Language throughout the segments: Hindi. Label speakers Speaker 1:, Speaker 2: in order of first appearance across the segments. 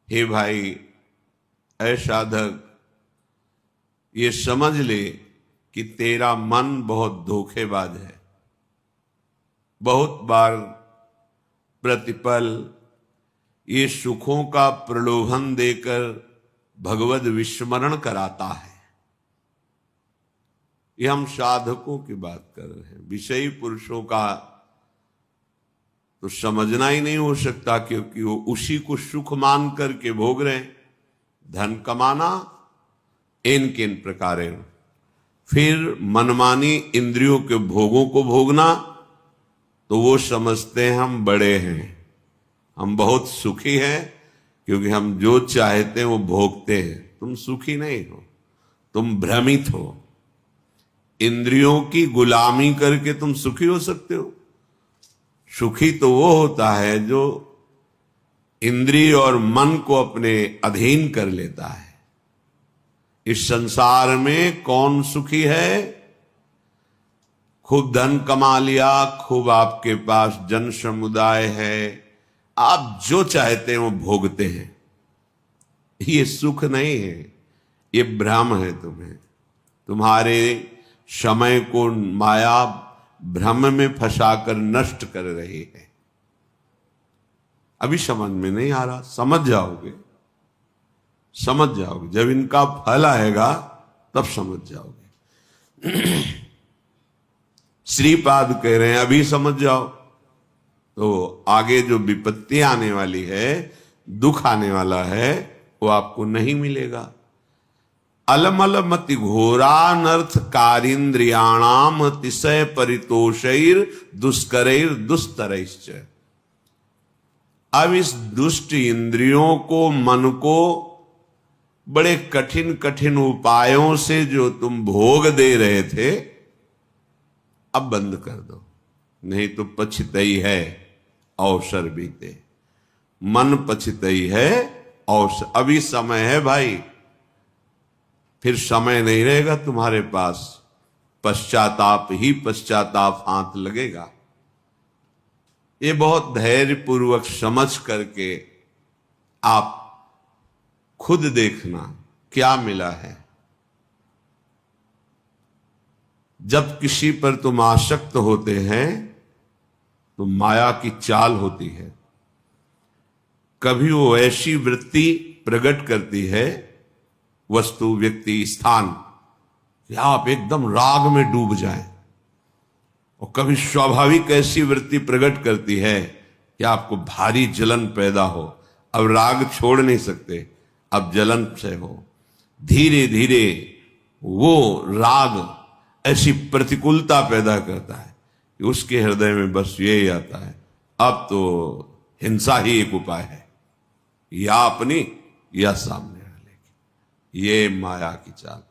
Speaker 1: हे भाई, ऐ साधक, ये समझ ले कि तेरा मन बहुत धोखेबाज है। बहुत बार प्रतिपल ये सुखों का प्रलोभन देकर भगवद विस्मरण कराता है। ये हम साधकों की बात कर रहे हैं। विषयी पुरुषों का तो समझना ही नहीं हो सकता, क्योंकि वो उसी को सुख मान करके भोग रहे हैं। धन कमाना इन किन प्रकारेण, फिर मनमानी इंद्रियों के भोगों को भोगना, तो वो समझते हैं हम बड़े हैं, हम बहुत सुखी हैं, क्योंकि हम जो चाहते हैं वो भोगते हैं। तुम सुखी नहीं हो, तुम भ्रमित हो। इंद्रियों की गुलामी करके तुम सुखी हो सकते हो? सुखी तो वो होता है जो इंद्रिय और मन को अपने अधीन कर लेता है। इस संसार में कौन सुखी है? खूब धन कमा लिया, खूब आपके पास जन समुदाय है, आप जो चाहते हैं वो भोगते हैं। ये सुख नहीं है, ये भ्रम है। तुम्हारे समय को माया भ्रम में फंसाकर नष्ट कर रही है। अभी समझ में नहीं आ रहा, समझ जाओगे। जब इनका फल आएगा तब समझ जाओगे। श्रीपाद कह रहे हैं अभी समझ जाओ, तो आगे जो विपत्ति आने वाली है, दुख आने वाला है, वो आपको नहीं मिलेगा। अलमल मति घोरानर्थ कारिंद्रियाणाम अतिशय परितोषैर दुष्करैर दुस्तरैश्च। अब इस दुष्ट इंद्रियों को, मन को बड़े कठिन कठिन उपायों से जो तुम भोग दे रहे थे, अब बंद कर दो, नहीं तो पछतई है अवसर बीते। मन पछतई है अवसर। अभी समय है भाई, फिर समय नहीं रहेगा तुम्हारे पास। पश्चाताप ही पश्चाताप हाथ लगेगा। ये बहुत धैर्य पूर्वक समझ करके आप खुद देखना क्या मिला है। जब किसी पर तुम आसक्त होते हैं तो माया की चाल होती है। कभी वो ऐसी वृत्ति प्रकट करती है, वस्तु, व्यक्ति, स्थान, कि आप एकदम राग में डूब जाएं। और कभी स्वाभाविक ऐसी वृत्ति प्रकट करती है कि आपको भारी जलन पैदा हो। अब राग छोड़ नहीं सकते, अब जलन से हो। धीरे धीरे वो राग ऐसी प्रतिकूलता पैदा करता है कि उसके हृदय में बस यही आता है, अब तो हिंसा ही एक उपाय है, या अपनी या सामने वाले की। ये माया की चाल।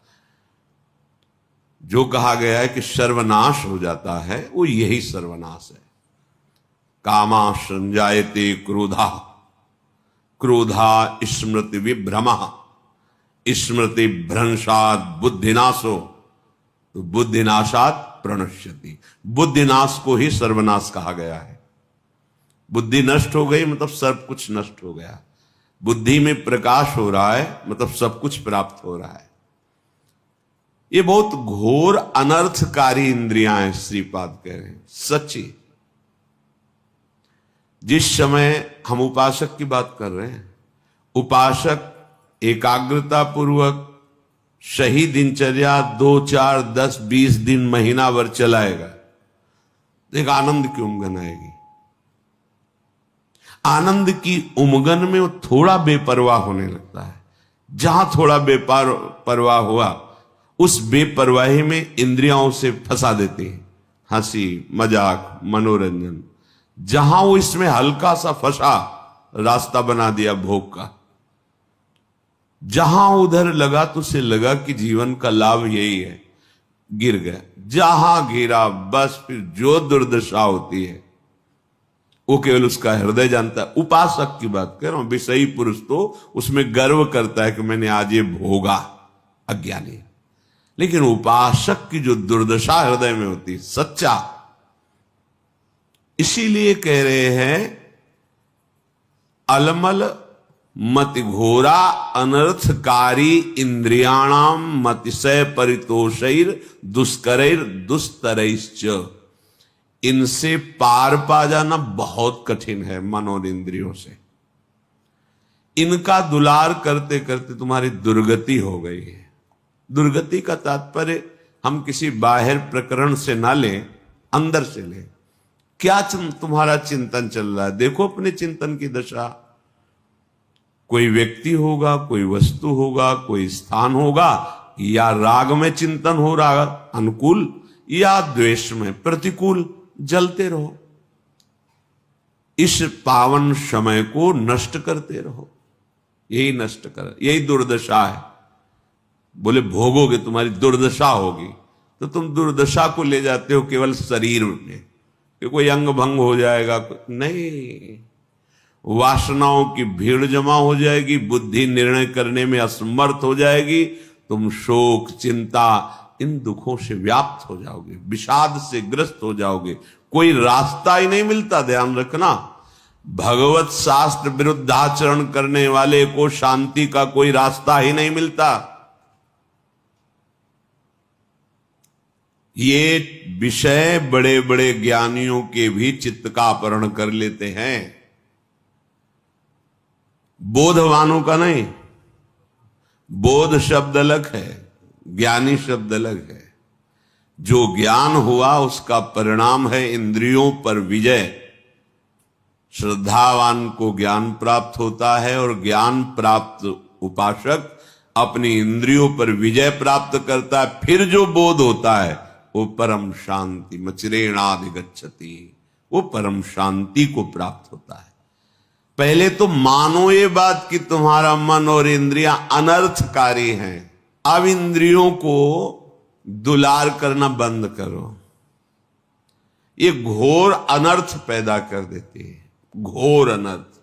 Speaker 1: जो कहा गया है कि सर्वनाश हो जाता है, वो यही सर्वनाश है। कामा संजायते क्रोधा, क्रोधा स्मृति विभ्रम, स्मृति भ्रंशात बुद्धिनाशो, तो बुद्धिनाशात प्रणश्यति। बुद्धिनाश को ही सर्वनाश कहा गया है। बुद्धि नष्ट हो गई मतलब सब कुछ नष्ट हो गया। बुद्धि में प्रकाश हो रहा है मतलब सब कुछ प्राप्त हो रहा है। ये बहुत घोर अनर्थकारी इंद्रियां हैं, श्रीपाद कह रहे हैं। सच्ची, जिस समय हम उपासक की बात कर रहे हैं, उपासक एकाग्रता पूर्वक सही दिनचर्या 2, 4, 10, 20 दिन, महीना भर चलाएगा, एक आनंद की उमगन आएगी। आनंद की उमगन में वो थोड़ा बेपरवाह होने लगता है। जहां थोड़ा बेपरवाह हुआ, उस बेपरवाही में इंद्रियां से फंसा देती हैं। हंसी, मजाक, मनोरंजन। जहां वो इसमें हल्का सा फंसा, रास्ता बना दिया भोग का। जहां उधर लगा तो उसे लगा कि जीवन का लाभ यही है, गिर गया। जहां गिरा बस फिर जो दुर्दशा होती है वो केवल उसका हृदय जानता है। उपासक की बात कर रहा हूं। विषयी पुरुष तो उसमें गर्व करता है कि मैंने आज ये भोगा, अज्ञानी। लेकिन उपासक की जो दुर्दशा हृदय में होती है, सच्चा, इसीलिए कह रहे हैं अलमल मति घोरा अनर्थकारी इंद्रियाणाम मतिशय परितोषैर दुष्करैर दुस्तरैश्च। इनसे पार पा जाना बहुत कठिन है मन और इंद्रियों से। इनका दुलार करते करते तुम्हारी दुर्गति हो गई है। दुर्गति का तात्पर्य हम किसी बाहर प्रकरण से ना लें, अंदर से लें। क्या तुम्हारा चिंतन चल रहा है? देखो अपने चिंतन की दशा। कोई व्यक्ति होगा, कोई वस्तु होगा, कोई स्थान होगा, या राग में चिंतन हो रहा अनुकूल, या द्वेष में प्रतिकूल, जलते रहो। इस पावन समय को नष्ट करते रहो। यही नष्ट कर, यही दुर्दशा है। बोले भोगोगे तुम्हारी दुर्दशा होगी, तो तुम दुर्दशा को ले जाते हो केवल शरीर में कि कोई अंग भंग हो जाएगा। नहीं, वासनाओं की भीड़ जमा हो जाएगी, बुद्धि निर्णय करने में असमर्थ हो जाएगी, तुम शोक चिंता इन दुखों से व्याप्त हो जाओगे, विषाद से ग्रस्त हो जाओगे। कोई रास्ता ही नहीं मिलता। ध्यान रखना, भगवत शास्त्र विरुद्धाचरण करने वाले को शांति का कोई रास्ता ही नहीं मिलता। ये विषय बड़े बड़े ज्ञानियों के भी चित्त का अपहरण कर लेते हैं, बोधवानों का नहीं। बोध शब्द अलग है, ज्ञानी शब्द अलग है। जो ज्ञान हुआ उसका परिणाम है इंद्रियों पर विजय। श्रद्धावान को ज्ञान प्राप्त होता है और ज्ञान प्राप्त उपासक अपनी इंद्रियों पर विजय प्राप्त करता है। फिर जो बोध होता है वो परम शांति मचिरेणाधिगच्छति, वो परम शांति को प्राप्त होता है। पहले तो मानो ये बात कि तुम्हारा मन और इंद्रियां अनर्थकारी हैं। अब इंद्रियों को दुलार करना बंद करो। ये घोर अनर्थ पैदा कर देती है, घोर अनर्थ।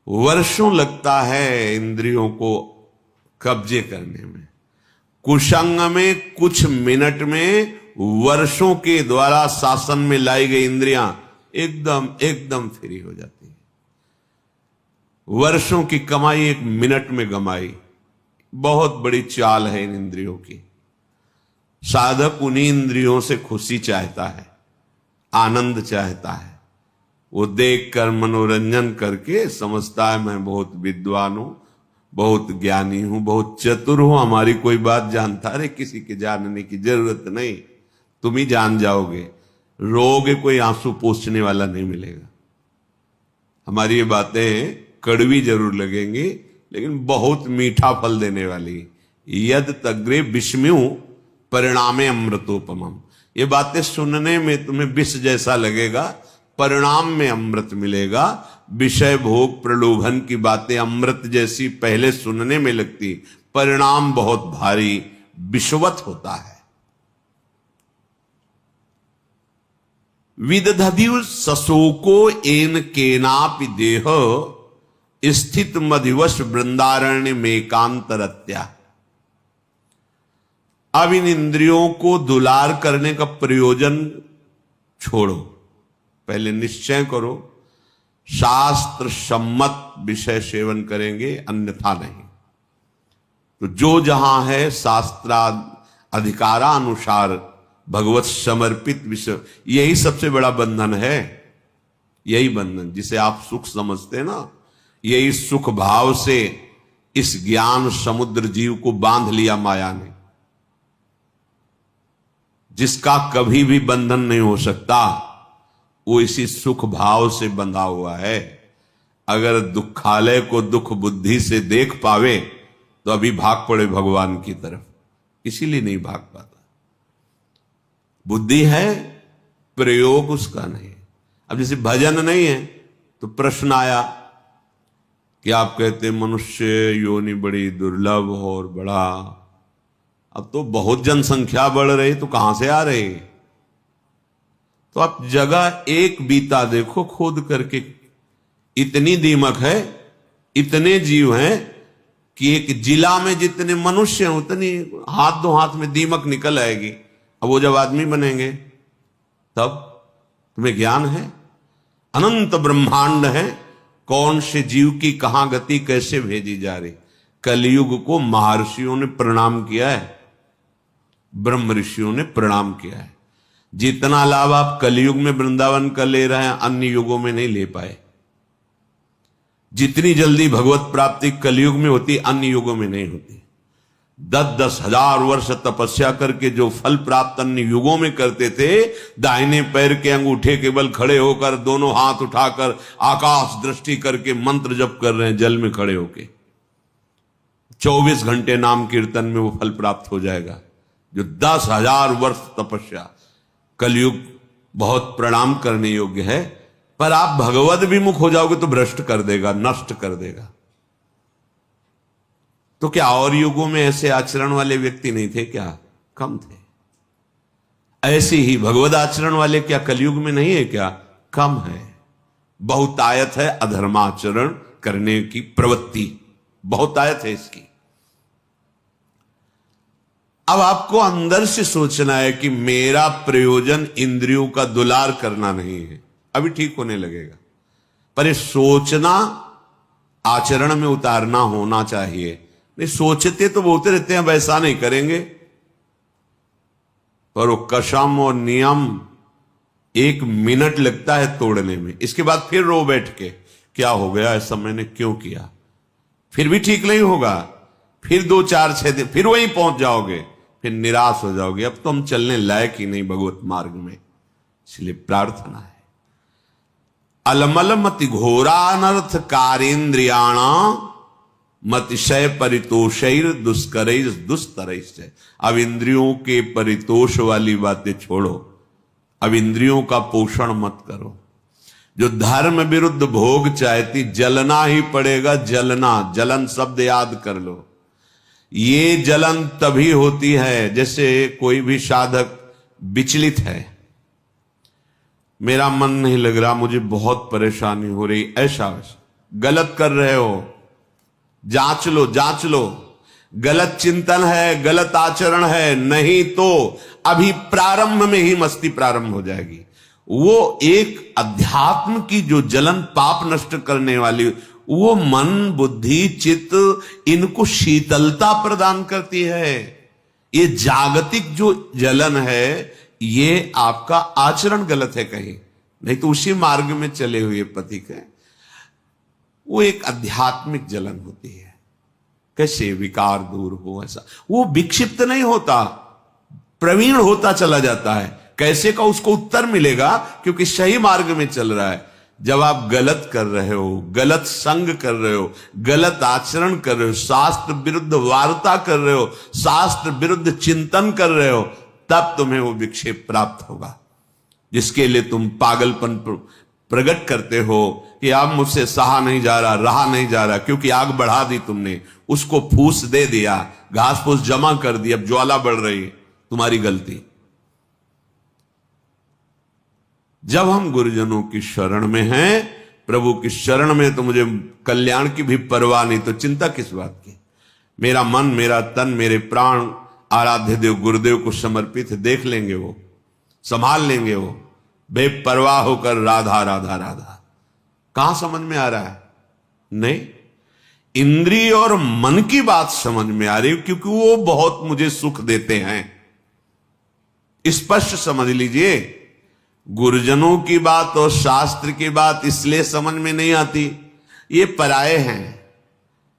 Speaker 1: वर्षों लगता है इंद्रियों को कब्जे करने में। कुसंग में कुछ मिनट में वर्षों के द्वारा शासन में लाई गई इंद्रियां एकदम फ्री हो जाती है। वर्षों की कमाई एक मिनट में गमाई। बहुत बड़ी चाल है इन इंद्रियों की। साधक उन्हीं इंद्रियों से खुशी चाहता है, आनंद चाहता है। वो देखकर मनोरंजन करके समझता है मैं बहुत विद्वान हूं, बहुत ज्ञानी हूं, बहुत चतुर हूं, हमारी कोई बात जानता। अरे किसी के जानने की जरूरत नहीं, तुम ही जान जाओगे। रोगे कोई आंसू पोंछने वाला नहीं मिलेगा। हमारी ये बातें कड़वी जरूर लगेंगी लेकिन बहुत मीठा फल देने वाली। यद तग्रे विषम्यु परिणामे अमृतोपमम। ये बातें सुनने में तुम्हें विष जैसा लगेगा, परिणाम में अमृत मिलेगा। विषय भोग प्रलोभन की बातें अमृत जैसी पहले सुनने में लगती, परिणाम बहुत भारी विषवत होता है। विदधदिव सशोको एन केनापि देह स्थित मधिवश वृंदारण्य में कांतरत्या। अब इन इंद्रियों को दुलार करने का प्रयोजन छोड़ो। पहले निश्चय करो शास्त्र सम्मत विषय सेवन करेंगे, अन्यथा नहीं। तो जो जहां है शास्त्रा अधिकारानुसार भगवत समर्पित विषय, यही सबसे बड़ा बंधन है। यही बंधन जिसे आप सुख समझते हैं ना, यही सुख भाव से इस ज्ञान समुद्र जीव को बांध लिया माया ने, जिसका कभी भी बंधन नहीं हो सकता। वो इसी सुख भाव से बंधा हुआ है। अगर दुखालय को दुख बुद्धि से देख पावे तो अभी भाग पड़े भगवान की तरफ, इसीलिए नहीं भाग पाता। बुद्धि है, प्रयोग उसका नहीं। अब जैसे भजन नहीं है तो प्रश्न आया कि आप कहते मनुष्य योनि बड़ी दुर्लभ और बड़ा, अब तो बहुत जनसंख्या बढ़ रही, तो कहां से आ रही? तो आप जगह एक बीता देखो खोद करके, इतनी दीमक है, इतने जीव हैं कि एक जिला में जितने मनुष्य हैं उतनी हाथ दो हाथ में दीमक निकल आएगी। अब वो जब आदमी बनेंगे तब तुम्हें ज्ञान है, अनंत ब्रह्मांड है, कौन से जीव की कहां गति कैसे भेजी जा रही। कलयुग को महर्षियों ने प्रणाम किया है, ब्रह्म ऋषियों ने प्रणाम किया है। जितना लाभ आप कलयुग में वृंदावन का ले रहे हैं अन्य युगों में नहीं ले पाए। जितनी जल्दी भगवत प्राप्ति कलयुग में होती अन्य युगों में नहीं होती। 10-10 हजार वर्ष तपस्या करके जो फल प्राप्त अन्य युगों में करते थे, दाहिने पैर के अंगूठे के बल खड़े होकर दोनों हाथ उठाकर आकाश दृष्टि करके मंत्र जप कर रहे हैं, जल में खड़े होके 24 घंटे नाम कीर्तन में वो फल प्राप्त हो जाएगा। जो 10,000 वर्ष तपस्या, कलयुग बहुत प्रणाम करने योग्य है। पर आप भगवद विमुख हो जाओगे तो भ्रष्ट कर देगा, नष्ट कर देगा। तो क्या और युगों में ऐसे आचरण वाले व्यक्ति नहीं थे क्या? कम थे। ऐसे ही भगवद आचरण वाले क्या कलयुग में नहीं है क्या? कम है। बहुतायत है अधर्माचरण करने की प्रवृत्ति, बहुतायत है इसकी। अब आपको अंदर से सोचना है कि मेरा प्रयोजन इंद्रियों का दुलार करना नहीं है। अभी ठीक होने लगेगा, पर ये सोचना आचरण में उतारना होना चाहिए। नहीं सोचते तो बोलते रहते हैं वैसा नहीं करेंगे, पर वो कसम और नियम 1 मिनट लगता है तोड़ने में। इसके बाद फिर रो बैठ के क्या हो गया, ऐसा मैंने क्यों किया। फिर भी ठीक नहीं होगा, फिर 2, 4, 6 दिन फिर वहीं पहुंच जाओगे, फिर निराश हो जाओगे। अब तो हम चलने लायक ही नहीं भगवत मार्ग में। इसलिए प्रार्थना है, अलमल मति घोरानर्थ कारेन्द्रियाण मतिशय परितोषैर दुष्करैर दुस्तरैश्च। अब इंद्रियों के परितोष वाली बातें छोड़ो, अब इंद्रियों का पोषण मत करो। जो धर्म विरुद्ध भोग चाहती, जलना ही पड़ेगा। जलना, जलन शब्द याद कर लो। ये जलन तभी होती है जैसे कोई भी साधक विचलित है, मेरा मन नहीं लग रहा, मुझे बहुत परेशानी हो रही, ऐसा वैसा। गलत कर रहे हो, जांच लो, जांच लो। गलत चिंतन है, गलत आचरण है, नहीं तो अभी प्रारंभ में ही मस्ती प्रारंभ हो जाएगी। वो एक अध्यात्म की जो जलन पाप नष्ट करने वाली, वो मन बुद्धि चित्त इनको शीतलता प्रदान करती है। ये जागतिक जो जलन है, ये आपका आचरण गलत है कहीं, नहीं तो उसी मार्ग में चले हुए पथिक है। वो एक आध्यात्मिक जलन होती है। कैसे विकार दूर हो, ऐसा वो विक्षिप्त नहीं होता, प्रवीण होता चला जाता है। कैसे का उसको उत्तर मिलेगा, क्योंकि सही मार्ग में चल रहा है। जब आप गलत कर रहे हो, गलत संग कर रहे हो, गलत आचरण कर रहे हो, शास्त्र विरुद्ध वार्ता कर रहे हो, शास्त्र विरुद्ध चिंतन कर रहे हो, तब तुम्हें वो विक्षेप प्राप्त होगा, जिसके लिए तुम पागलपन प्रकट करते हो कि अब मुझसे सहा नहीं जा रहा, रहा नहीं जा रहा, क्योंकि आग बढ़ा दी तुमने, उसको फूस दे दिया, घास फूस जमा कर दी, अब ज्वाला बढ़ रही, तुम्हारी गलती। जब हम गुरुजनों की शरण में हैं, प्रभु की शरण में, तो मुझे कल्याण की भी परवाह नहीं, तो चिंता किस बात की। मेरा मन, मेरा तन, मेरे प्राण आराध्य देव गुरुदेव को समर्पित है, देख लेंगे वो, संभाल लेंगे वो, बेपरवाह होकर राधा राधा राधा। कहां समझ में आ रहा है? नहीं, इंद्रिय और मन की बात समझ में आ रही, क्योंकि वो बहुत मुझे सुख देते हैं। स्पष्ट समझ लीजिए, गुरुजनों की बात और शास्त्र की बात इसलिए समझ में नहीं आती, ये पराये हैं।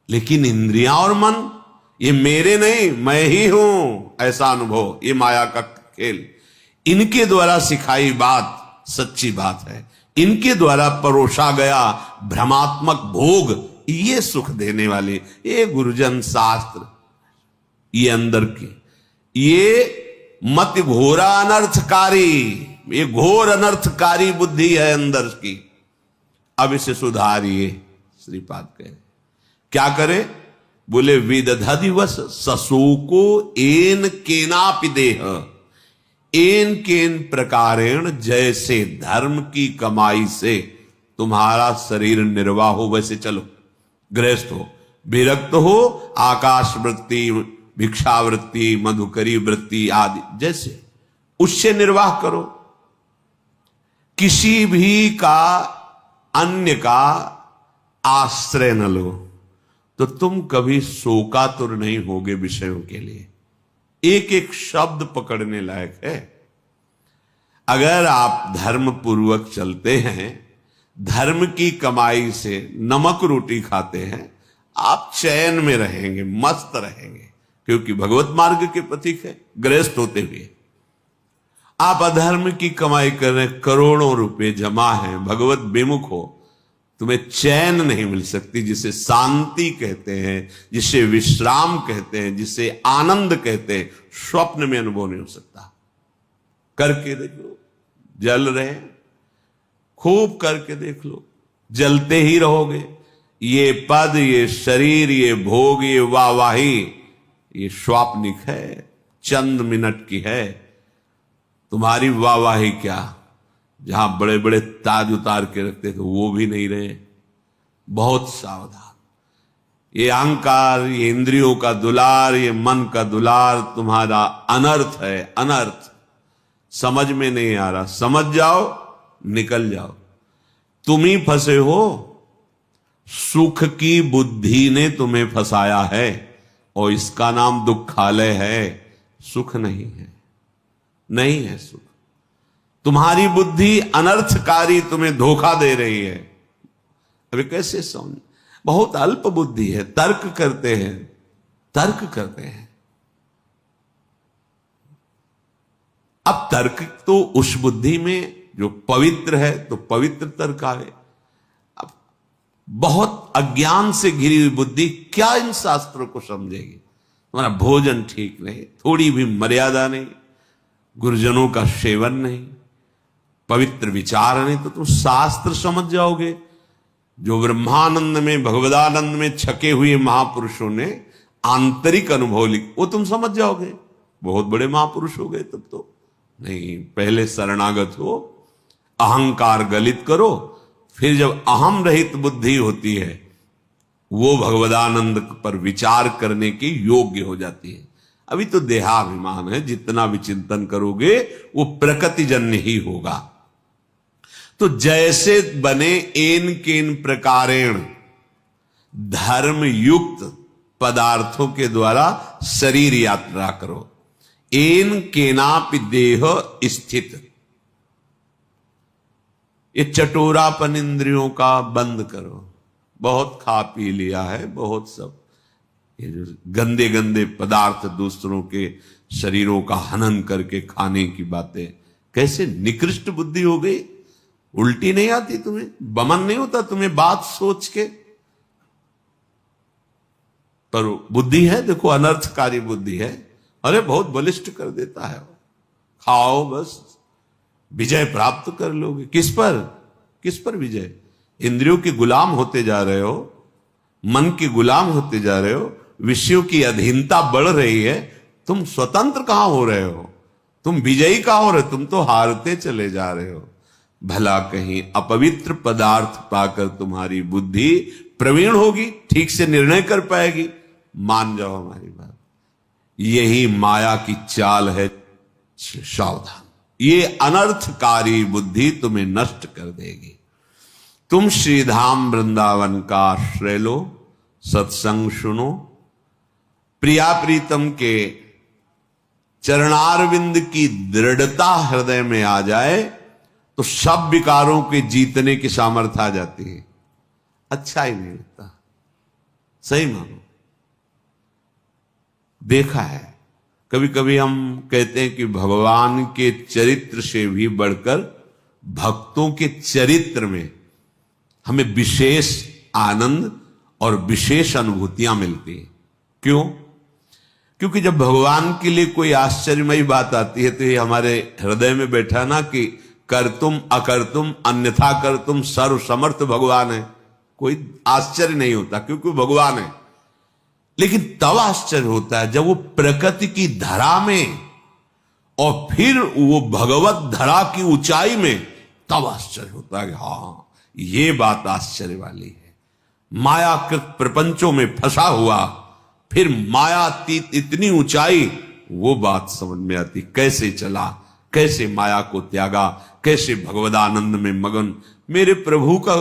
Speaker 1: लेकिन इंद्रियां और मन, ये मेरे नहीं, मैं ही हूं, ऐसा अनुभव, ये माया का खेल, इनके द्वारा सिखाई बात सच्ची बात है। इनके द्वारा परोसा गया भ्रमात्मक भोग, ये सुख देने वाले, ये गुरुजन शास्त्र, ये अंदर की, ये मत घोरा अनर्थकारी, ये घोर अनर्थकारी बुद्धि है अंदर की। अब इसे सुधारिए, श्रीपाद कहे। क्या करे? बोले विदधा दिवस ससोको एन केनापि देह, एन केन प्रकारेण, जैसे धर्म की कमाई से तुम्हारा शरीर निर्वाह हो वैसे चलो। गृहस्थ हो, विरक्त हो, आकाश वृत्ति, भिक्षावृत्ति, मधुकरी वृत्ति आदि, जैसे उससे निर्वाह करो। किसी भी का, अन्य का आश्रय न लो तो तुम कभी शोकातुर नहीं होगे विषयों के लिए। एक एक शब्द पकड़ने लायक है। अगर आप धर्म पूर्वक चलते हैं, धर्म की कमाई से नमक रोटी खाते हैं, आप चैन में रहेंगे, मस्त रहेंगे, क्योंकि भगवत मार्ग के पथिक है। गृहस्थ होते हुए आप अधर्म की कमाई कर रहे हैं, करोड़ों रुपए जमा हैं, भगवत विमुख हो, तुम्हें चैन नहीं मिल सकती, जिसे शांति कहते हैं, जिसे विश्राम कहते हैं, जिसे आनंद कहते हैं, स्वप्न में अनुभव नहीं हो सकता। करके देखो, जल रहे, खूब करके देख लो, जलते ही रहोगे। ये पद, ये शरीर, ये भोग, ये वाहवाही, ये स्वाप्निक है, चंद मिनट की है। तुम्हारी वाहवाही क्या, जहां बड़े बड़े ताज उतार के रखते थे वो भी नहीं रहे। बहुत सावधान। ये अहंकार, ये इंद्रियों का दुलार, ये मन का दुलार तुम्हारा अनर्थ है, अनर्थ। समझ में नहीं आ रहा, समझ जाओ, निकल जाओ। तुम ही फंसे हो, सुख की बुद्धि ने तुम्हें फंसाया है, और इसका नाम दुखालय है, सुख नहीं है, नहीं है सुख। तुम्हारी बुद्धि अनर्थकारी तुम्हें धोखा दे रही है। अभी कैसे समझ, बहुत अल्प बुद्धि है, तर्क करते हैं, तर्क करते हैं। अब तर्क तो उस बुद्धि में जो पवित्र है, तो पवित्र तर्क आवे। अब बहुत अज्ञान से घिरी हुई बुद्धि क्या इन शास्त्रों को समझेगी? तुम्हारा भोजन ठीक नहीं, थोड़ी भी मर्यादा नहीं, गुरुजनों का सेवन नहीं, पवित्र विचार नहीं, तो तुम शास्त्र समझ जाओगे। जो ब्रह्मानंद में, भगवदानंद में छके हुए महापुरुषों ने आंतरिक अनुभव लिख, वो तुम समझ जाओगे। बहुत बड़े महापुरुष हो गए तब तो। नहीं, पहले शरणागत हो, अहंकार गलित करो, फिर जब अहम रहित बुद्धि होती है, वो भगवदानंद पर विचार करने के योग्य हो जाती है। अभी तो देहाभिमान है, जितना भी चिंतन करोगे वो प्रकृतिजन्य ही होगा। तो जैसे बने एन केन प्रकारेण धर्म युक्त पदार्थों के द्वारा शरीर यात्रा करो। एन केनापि देह स्थित, ये चटोरापन इंद्रियों का बंद करो। बहुत खा पी लिया है, बहुत सब ये जो गंदे गंदे पदार्थ दूसरों के शरीरों का हनन करके खाने की बातें, कैसे निकृष्ट बुद्धि हो गई। उल्टी नहीं आती तुम्हें, बमन नहीं होता तुम्हें बात सोच के? पर बुद्धि है, देखो अनर्थकारी बुद्धि है। अरे बहुत बलिष्ठ कर देता है, खाओ बस, विजय प्राप्त कर लोगे। किस पर, किस पर विजय? इंद्रियों के गुलाम होते जा रहे हो, मन के गुलाम होते जा रहे हो, विषयों की अधीनता बढ़ रही है। तुम स्वतंत्र कहां हो रहे हो, तुम विजयी कहां हो रहे हो? तुम तो हारते चले जा रहे हो। भला कहीं अपवित्र पदार्थ पाकर तुम्हारी बुद्धि प्रवीण होगी, ठीक से निर्णय कर पाएगी? मान जाओ हमारी बात, यही माया की चाल है। सावधान, ये अनर्थकारी बुद्धि तुम्हें नष्ट कर देगी। तुम श्रीधाम वृंदावन का आश्रय लो, सत्संग सुनो, प्रिया प्रीतम के चरणारविंद की दृढ़ता हृदय में आ जाए तो सब विकारों के जीतने की सामर्थ्य आ जाती है। अच्छा ही नहीं लगता, सही मानो। देखा है, कभी कभी हम कहते हैं कि भगवान के चरित्र से भी बढ़कर भक्तों के चरित्र में हमें विशेष आनंद और विशेष अनुभूतियां मिलती हैं। क्यों? क्योंकि जब भगवान के लिए कोई आश्चर्यमयी बात आती है तो ये हमारे हृदय में बैठा ना कि कर तुम अकर तुम अन्यथा कर तुम, सर्व समर्थ भगवान है, कोई आश्चर्य नहीं होता क्योंकि वो भगवान है। लेकिन तब आश्चर्य होता है जब वो प्रकृति की धरा में और फिर वो भगवत धरा की ऊंचाई में, तब आश्चर्य होता है कि हाँ ये बात आश्चर्य वाली है। मायाकृत प्रपंचों में फंसा हुआ, फिर मायातीत इतनी ऊंचाई, वो बात समझ में आती। कैसे चला, कैसे माया को त्यागा, कैसे भगवदानंद में मगन। मेरे प्रभु का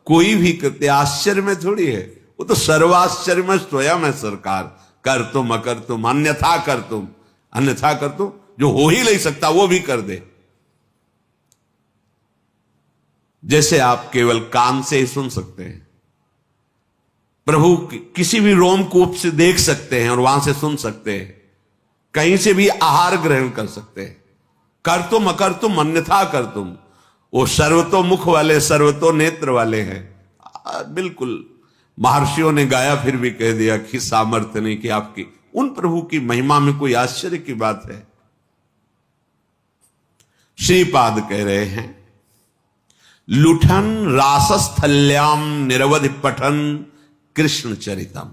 Speaker 1: कोई भी कृत्य आश्चर्य में थोड़ी है, वो तो सर्वाश्चर्य में स्वयं है सरकार। कर तुम अकर तुम अन्यथा कर तुम, अन्यथा कर तुम, जो हो ही नहीं सकता वो भी कर दे। जैसे आप केवल कान से ही सुन सकते हैं, प्रभु किसी भी रोमकूप से देख सकते हैं और वहां से सुन सकते हैं, कहीं से भी आहार ग्रहण कर सकते हैं। कर तुम अकर तुम अन्यथा कर तुम, वो सर्वतो मुख वाले सर्वतो नेत्र वाले हैं। बिल्कुल महर्षियों ने गाया फिर भी कह दिया कि सामर्थ्य नहीं कि आपकी उन प्रभु की महिमा में कोई आश्चर्य की बात है। श्रीपाद कह रहे हैं, लुठन रासस्थल्याम निरवधि पठन कृष्ण चरितम।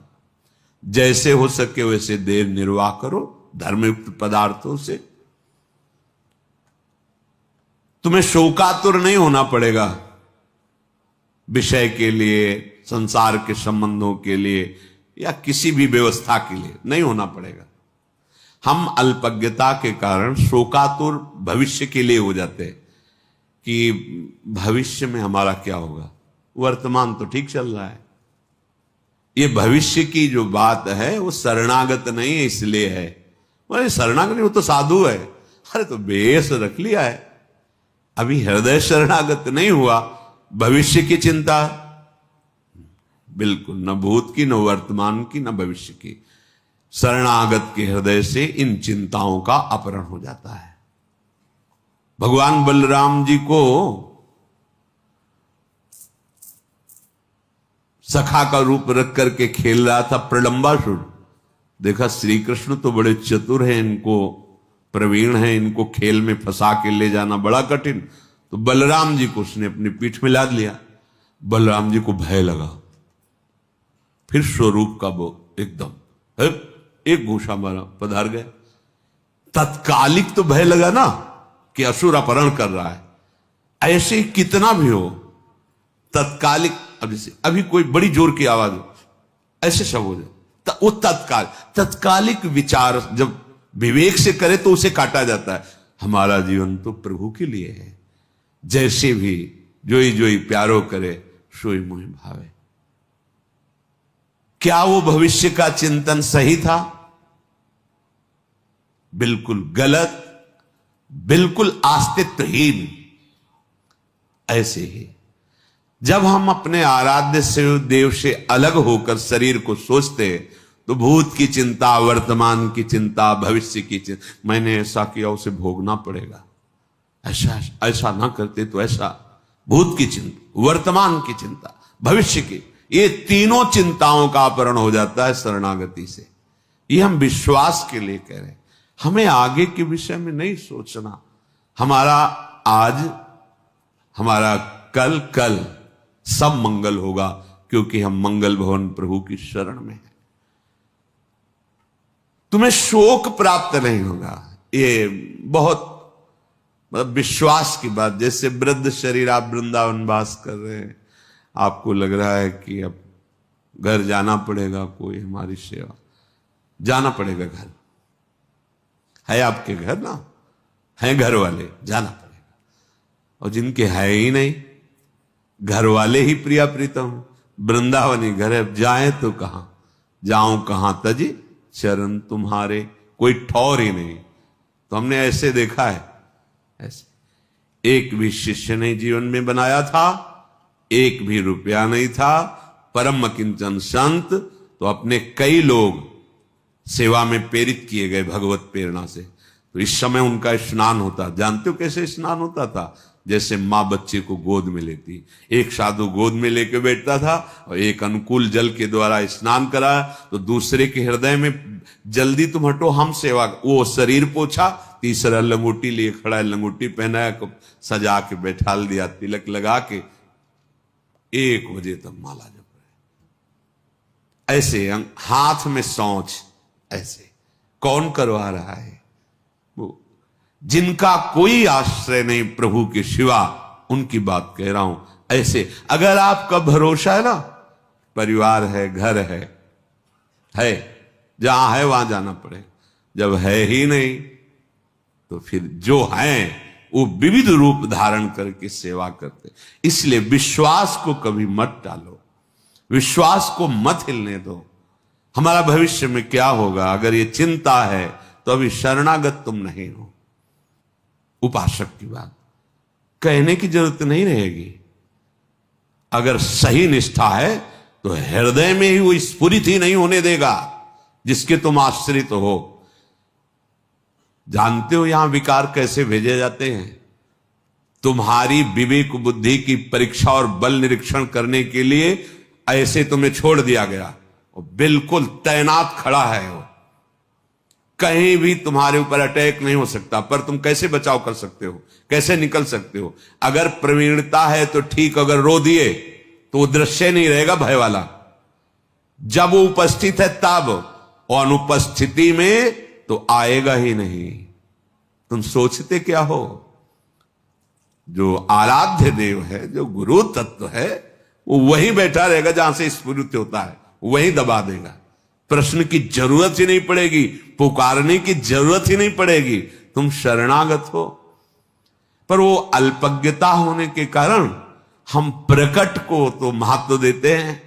Speaker 1: जैसे हो सके वैसे देर निर्वाह करो धर्मयुक्त पदार्थों से। तुम्हें शोकातुर नहीं होना पड़ेगा विषय के लिए, संसार के संबंधों के लिए या किसी भी व्यवस्था के लिए नहीं होना पड़ेगा। हम अल्पज्ञता के कारण शोकातुर भविष्य के लिए हो जाते हैं कि भविष्य में हमारा क्या होगा, वर्तमान तो ठीक चल रहा है। ये भविष्य की जो बात है वो शरणागत नहीं है, इसलिए है। बोले शरणागत नहीं, वो तो साधु है। अरे तो बेस रख लिया है, अभी हृदय शरणागत नहीं हुआ। भविष्य की चिंता बिल्कुल, न भूत की, न वर्तमान की, न भविष्य की। शरणागत के हृदय से इन चिंताओं का अपहरण हो जाता है। भगवान बलराम जी को सखा का रूप रख करके खेल रहा था प्रलंबासुर। देखा श्री कृष्ण तो बड़े चतुर हैं, इनको प्रवीण हैं, इनको खेल में फंसा के ले जाना बड़ा कठिन। तो बलराम जी को उसने अपनी पीठ में लाद लिया। बलराम जी को भय लगा, फिर स्वरूप का वो एकदम एक घूसा मारा, पधार गए। तत्कालिक तो भय लगा ना कि असुर अपहरण कर रहा है। ऐसे कितना भी हो तत्कालिक, अभी कोई बड़ी जोर की आवाज हो, ऐसे सब हो जाए, वो तत्कालिक विचार जब विवेक से करे तो उसे काटा जाता है। हमारा जीवन तो प्रभु के लिए है, जैसे भी जोई जोई प्यारो करे सोई मोहि भावे। क्या वो भविष्य का चिंतन सही था? बिल्कुल गलत, बिल्कुल अस्तित्वहीन। ऐसे ही जब हम अपने आराध्य से देव से अलग होकर शरीर को सोचते तो भूत की चिंता, वर्तमान की चिंता, भविष्य की चिंता, मैंने ऐसा किया उसे भोगना पड़ेगा, ऐसा ना करते तो ऐसा, भूत की चिंता, वर्तमान की चिंता, भविष्य की, ये तीनों चिंताओं का अपहरण हो जाता है शरणागति से। ये हम विश्वास के लिए कह रहे हैं, हमें आगे के विषय में नहीं सोचना। हमारा आज, हमारा कल सब मंगल होगा, क्योंकि हम मंगल भवन प्रभु की शरण में हैं। तुम्हें शोक प्राप्त नहीं होगा, ये बहुत मतलब विश्वास की बात। जैसे वृद्ध शरीर, आप वृंदावन वास कर रहे हैं, आपको लग रहा है कि अब घर जाना पड़ेगा, कोई हमारी सेवा, जाना पड़ेगा। घर है आपके, घर ना है, घर वाले, जाना पड़ेगा। और जिनके है ही नहीं, घर वाले ही प्रिया प्रीतम, वृंदावनी घर है, जाए तो कहां, जाऊं कहां तजी चरण तुम्हारे, कोई ठौर ही नहीं। तो हमने ऐसे देखा है, ऐसे एक भी शिष्य नहीं जीवन में बनाया था, एक भी रुपया नहीं था, परम किंचन संत। तो अपने कई लोग सेवा में प्रेरित किए गए भगवत प्रेरणा से। तो इस समय उनका स्नान होता, जानते हो कैसे स्नान होता था? जैसे माँ बच्चे को गोद में लेती, एक साधु गोद में लेके बैठता था और एक अनुकूल जल के द्वारा स्नान कराया, तो दूसरे के हृदय में जल्दी तुम हटो, हम सेवा, वो शरीर पोछा, तीसरा लंगोटी लिए खड़ा है, लंगोटी पहनाया, सजा के बैठा दिया, तिलक लगा के 1 बजे तक माला जप रहे। ऐसे हाथ में सौंच, ऐसे कौन करवा रहा है? वो जिनका कोई आश्रय नहीं प्रभु के सिवा, उनकी बात कह रहा हूं। ऐसे अगर आपका भरोसा है ना, परिवार है, घर है, जहां है वहां जाना पड़ेगा। जब है ही नहीं तो फिर जो है वो विविध रूप धारण करके सेवा करते। इसलिए विश्वास को कभी मत टालो, विश्वास को मत हिलने दो। हमारा भविष्य में क्या होगा, अगर ये चिंता है तो अभी शरणागत तुम नहीं हो। उपासक की बात कहने की जरूरत नहीं रहेगी। अगर सही निष्ठा है तो हृदय में ही वो स्फुरित ही नहीं होने देगा जिसके तुम आश्रित हो। जानते हो यहां विकार कैसे भेजे जाते हैं? तुम्हारी विवेक बुद्धि की परीक्षा और बल निरीक्षण करने के लिए ऐसे तुम्हें छोड़ दिया गया और बिल्कुल तैनात खड़ा है वो, कहीं भी तुम्हारे ऊपर अटैक नहीं हो सकता। पर तुम कैसे बचाव कर सकते हो, कैसे निकल सकते हो? अगर प्रवीणता है तो ठीक, अगर रो दिए तो वो दृश्य नहीं रहेगा भय वाला। जब वो उपस्थित है तब, और अनुपस्थिति में तो आएगा ही नहीं। तुम सोचते क्या हो? जो आराध्य देव है, जो गुरु तत्व है, वो वहीं बैठा रहेगा जहां से स्फुरित होता है, वहीं दबा देगा। प्रश्न की जरूरत ही नहीं पड़ेगी, पुकारने की जरूरत ही नहीं पड़ेगी, तुम शरणागत हो। पर वो अल्पज्ञता होने के कारण हम प्रकट को तो महत्व देते हैं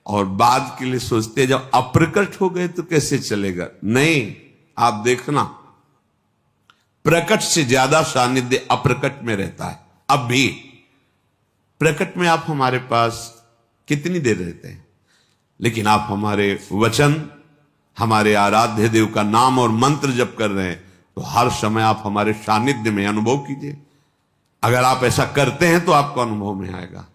Speaker 1: और बाद के लिए सोचते हैं जब अप्रकट हो गए तो कैसे चलेगा। नहीं, आप देखना, प्रकट से ज्यादा सानिध्य अप्रकट में रहता है। अब भी प्रकट में आप हमारे पास कितनी देर रहते हैं, लेकिन आप हमारे वचन, हमारे आराध्य देव का नाम और मंत्र जप कर रहे हैं तो हर समय आप हमारे सानिध्य में अनुभव कीजिए। अगर आप ऐसा करते हैं तो आपको अनुभव में आएगा।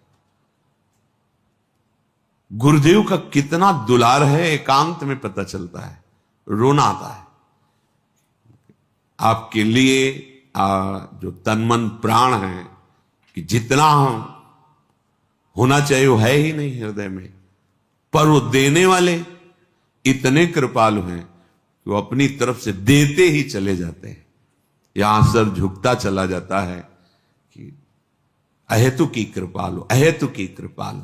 Speaker 1: गुरुदेव का कितना दुलार है, एकांत में पता चलता है, रोना आता है। आपके लिए जो तन मन प्राण है कि जितना होना चाहिए वो है ही नहीं हृदय में, पर वो देने वाले इतने कृपालु हैं कि वो अपनी तरफ से देते ही चले जाते हैं। यहां सर झुकता चला जाता है कि अहेतु की कृपालु, अहेतु की कृपालु।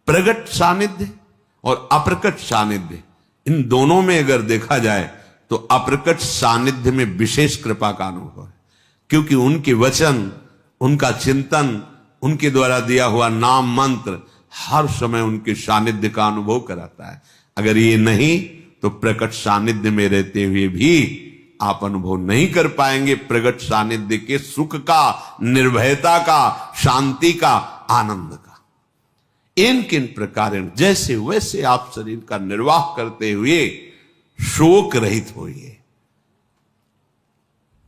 Speaker 1: प्रगट सानिध्य और अप्रकट सानिध्य, इन दोनों में अगर देखा जाए तो अप्रकट सानिध्य में विशेष कृपा का अनुभव है, क्योंकि उनके वचन, उनका चिंतन, उनके द्वारा दिया हुआ नाम मंत्र हर समय उनके सानिध्य का अनुभव कराता है। अगर ये नहीं तो प्रकट सानिध्य में रहते हुए भी आप अनुभव नहीं कर पाएंगे प्रकट सानिध्य के सुख का, निर्भयता का, शांति का, आनंद का। इन किन प्रकार जैसे वैसे आप शरीर का निर्वाह करते हुए शोक रहित होइए।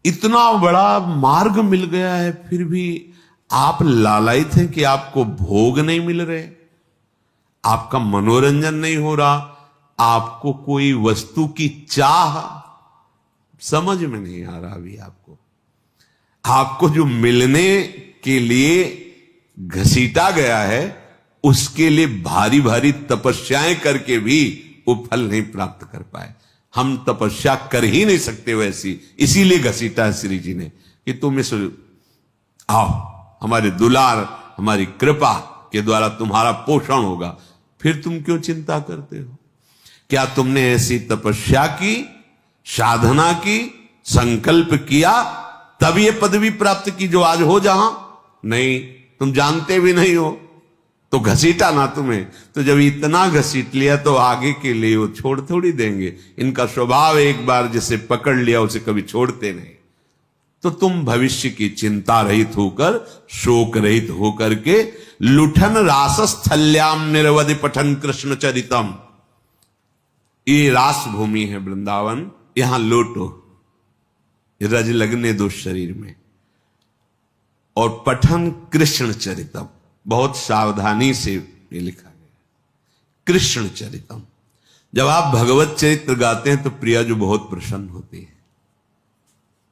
Speaker 1: इतना बड़ा मार्ग मिल गया है, फिर भी आप लालायित हैं कि आपको भोग नहीं मिल रहे, आपका मनोरंजन नहीं हो रहा, आपको कोई वस्तु की चाह समझ में नहीं आ रहा। अभी आपको जो मिलने के लिए घसीटा गया है उसके लिए भारी भारी तपस्याएं करके भी वो फल नहीं प्राप्त कर पाए। हम तपस्या कर ही नहीं सकते वैसी, इसीलिए घसीटा है श्री जी ने कि तुम इस आओ, हमारे दुलार, हमारी कृपा के द्वारा तुम्हारा पोषण होगा। फिर तुम क्यों चिंता करते हो? क्या तुमने ऐसी तपस्या की, साधना की, संकल्प किया तब ये पदवी प्राप्त की जो आज हो जहां? नहीं, तुम जानते भी नहीं हो तो घसीटा ना तुम्हें। तो जब इतना घसीट लिया तो आगे के लिए वो छोड़ थोड़ी देंगे। इनका स्वभाव एक बार जिसे पकड़ लिया उसे कभी छोड़ते नहीं। तो तुम भविष्य की चिंता रहित होकर, शोक रहित होकर के लुठन रासस्थल्याम निरवधि पठन कृष्ण चरितम, ये रास भूमि है वृंदावन, यहां लौटो, रज लगने दो शरीर में, और पठन कृष्ण चरितम, बहुत सावधानी से ये लिखा गया कृष्ण चरितम। जब आप भगवत चरित्र गाते हैं तो प्रिया जो बहुत प्रसन्न होती है।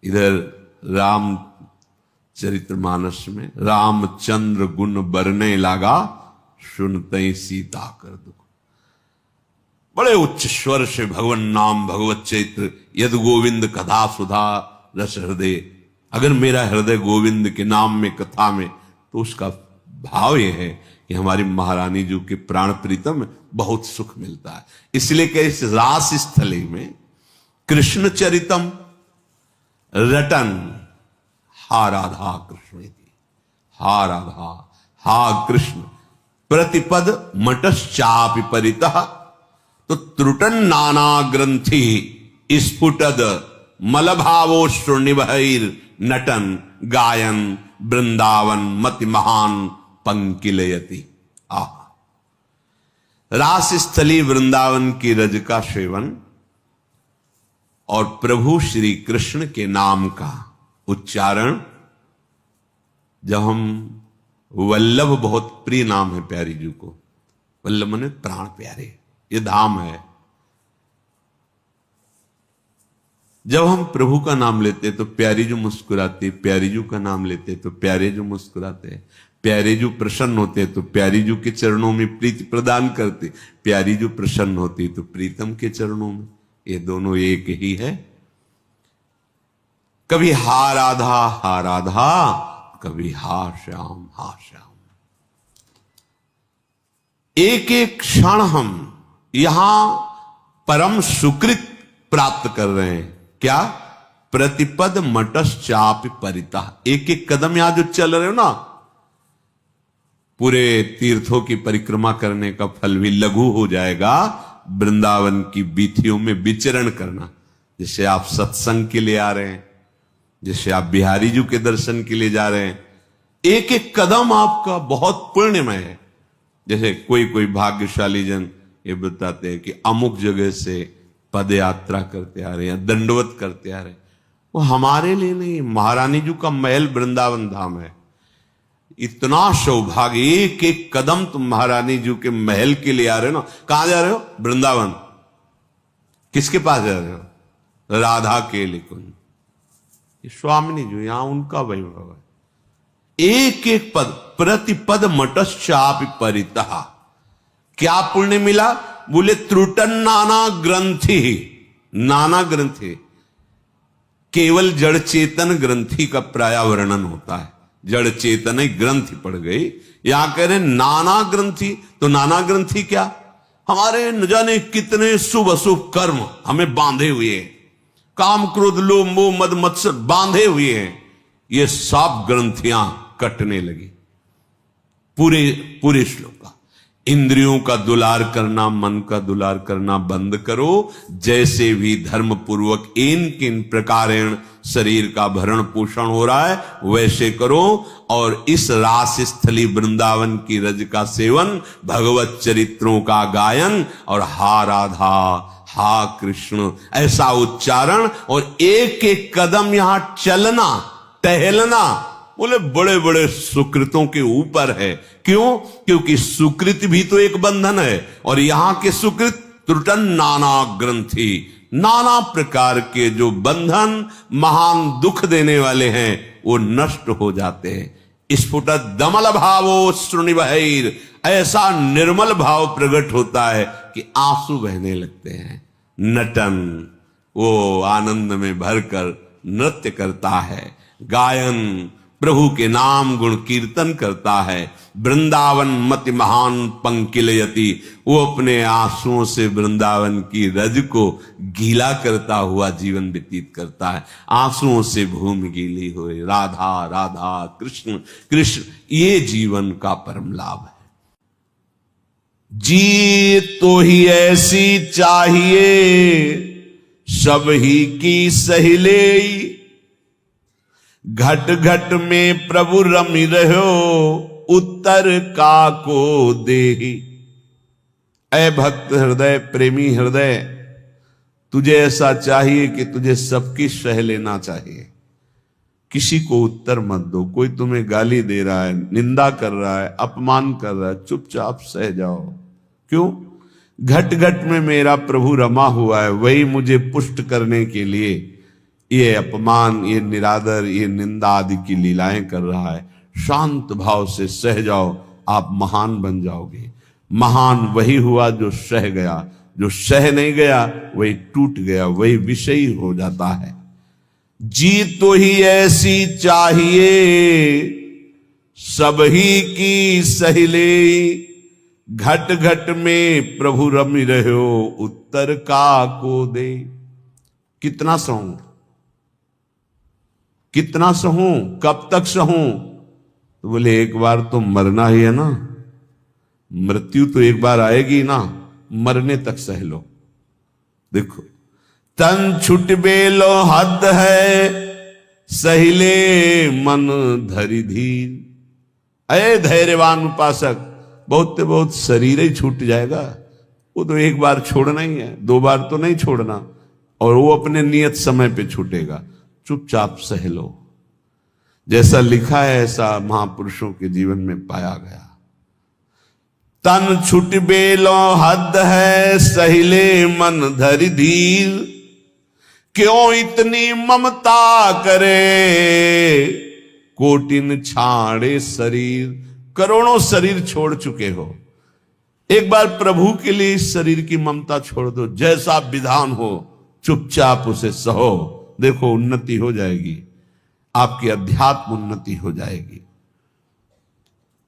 Speaker 1: इधर राम चरितमानस में रामचंद्र गुण बरने लागा, सुनते सीता कर दुख। बड़े उच्च स्वर से भगवान नाम, भगवत चरित्र, यद गोविंद कथा सुधा रस हृदय, अगर मेरा हृदय गोविंद के नाम में, कथा में, तो उसका भाव यह है कि हमारी महारानी जी के प्राण प्रीतम बहुत सुख मिलता है। इसलिए कि इस रास स्थली में कृष्ण चरितम रटन हा राधा कृष्ण थी, हा राधा हा कृष्ण प्रतिपद मटश्चापि परितः तो त्रुटन नाना ग्रंथि स्फुटद मलभावोश्रुनिभैर नटन गायन वृंदावन मति महान पंकिलयति। आह, रास स्थली वृंदावन की रज का सेवन और प्रभु श्री कृष्ण के नाम का उच्चारण। जब हम वल्लभ, बहुत प्रिय नाम है प्यारी जी को, वल्लभ माने प्राण प्यारे, ये धाम है। जब हम प्रभु का नाम लेते तो प्यारी जो मुस्कुराती, प्यारी जू का नाम लेते तो प्यारे जो मुस्कुराते, प्यारे जो प्रसन्न होते तो प्यारी जू के चरणों में प्रीति प्रदान करते, प्यारी जो प्रसन्न होती तो प्रीतम के चरणों में। ये दोनों एक ही है। कभी हा राधा, कभी हा श्याम हा श्याम। एक एक क्षण हम यहां परम सुकृत प्राप्त कर रहे हैं। क्या? प्रतिपद मटश्चाप परिता। एक एक कदम यहां जो चल रहे हो ना, पूरे तीर्थों की परिक्रमा करने का फल भी लघु हो जाएगा वृंदावन की बीथियों में विचरण करना। जैसे आप सत्संग के लिए आ रहे हैं, जैसे आप बिहारी जी के दर्शन के लिए जा रहे हैं, एक एक कदम आपका बहुत पुण्यमय है। जैसे कोई भाग्यशाली जन ये बताते हैं कि अमुक जगह से पद यात्रा करते आ रहे हैं, दंडवत करते आ रहे हैं, वो हमारे लिए नहीं, महारानी जी का महल वृंदावन धाम है। इतना सौभाग्य, एक एक कदम तुम महारानी जी के महल के लिए आ रहे हो ना। कहां जा रहे हो? वृंदावन। किसके पास जा रहे हो? राधा के लिए। स्वामिनी जी, यहां उनका वैभव है। एक एक पद, प्रतिपद मटश्चाप परितः। क्या पुण्य मिला? बोले त्रुटन नाना ग्रंथि। नाना ग्रंथि केवल जड़ चेतन ग्रंथि का प्राय वर्णन होता है। जड़ चेतन ग्रंथि पड़ गई, यहां कह रहे नाना ग्रंथि। तो नाना ग्रंथि क्या? हमारे न जाने कितने शुभ अशुभ कर्म हमें बांधे हुए हैं, काम क्रोध लोभ मोह मद मत्सर बांधे हुए हैं। ये सब ग्रंथियां कटने लगी। पूरे श्लोक का इंद्रियों का दुलार करना, मन का दुलार करना बंद करो। जैसे भी धर्म पूर्वक इन किन प्रकारेण शरीर का भरण पोषण हो रहा है वैसे करो। और इस रास स्थली वृंदावन की रज का सेवन, भगवत चरित्रों का गायन और हा राधा हा कृष्ण ऐसा उच्चारण और एक एक कदम यहां चलना टहलना, बोले बड़े बड़े सुकृतों के ऊपर है। क्यों? क्योंकि सुकृत भी तो एक बंधन है और यहां के सुकृत त्रुटन नाना ग्रंथि, नाना प्रकार के जो बंधन महान दुख देने वाले हैं वो नष्ट हो जाते हैं। स्फुट दमल भावो श्रुनिभैर, ऐसा निर्मल भाव प्रकट होता है कि आंसू बहने लगते हैं। नटन, वो आनंद में भरकर नृत्य करता है। गायन, प्रभु के नाम गुण कीर्तन करता है। वृंदावन मति महान पंकिलयति, वो अपने आंसुओं से वृंदावन की रज को गीला करता हुआ जीवन व्यतीत करता है। आंसुओं से भूमि गीली हो, राधा राधा कृष्ण कृष्ण, ये जीवन का परम लाभ है। जी तो ही ऐसी चाहिए सब ही की सहिले, घट घट में प्रभु रमि रहो उत्तर का को देहि। ऐ भक्त हृदय, प्रेमी हृदय, तुझे ऐसा चाहिए कि तुझे सबकी सह लेना चाहिए। किसी को उत्तर मत दो। कोई तुम्हें गाली दे रहा है, निंदा कर रहा है, अपमान कर रहा है, चुपचाप सह जाओ। क्यों? घट घट में मेरा प्रभु रमा हुआ है, वही मुझे पुष्ट करने के लिए ये अपमान, ये निरादर, ये निंदा आदि की लीलाएं कर रहा है। शांत भाव से सह जाओ, आप महान बन जाओगे। महान वही हुआ जो सह गया, जो सह नहीं गया वही टूट गया, वही विषयी हो जाता है। जी तो ही ऐसी चाहिए सब ही की सहिले, घट घट में प्रभु रमि रहो उत्तर का को दे। कितना सॉन्ग, कितना सहूं, कब तक सहूं? तो बोले एक बार तो मरना ही है ना, मृत्यु तो एक बार आएगी ना, मरने तक सह लो। देखो, तन छुट बेलो हद है, सहिले मन धरि धीर। अरे धैर्यवान उपासक, बहुत तो बहुत शरीर ही छूट जाएगा, वो तो एक बार छोड़ना ही है, दो बार तो नहीं छोड़ना, और वो अपने नियत समय पे छूटेगा। चुपचाप सह लो। जैसा लिखा है ऐसा महापुरुषों के जीवन में पाया गया। तन छुट बेलो हद है, सहिले मन धरि धीर। क्यों इतनी ममता करे, कोटिन छाड़े शरीर। करोड़ों शरीर छोड़ चुके हो, एक बार प्रभु के लिए इस शरीर की ममता छोड़ दो। जैसा विधान हो चुपचाप उसे सहो। देखो उन्नति हो जाएगी, आपकी अध्यात्म उन्नति हो जाएगी।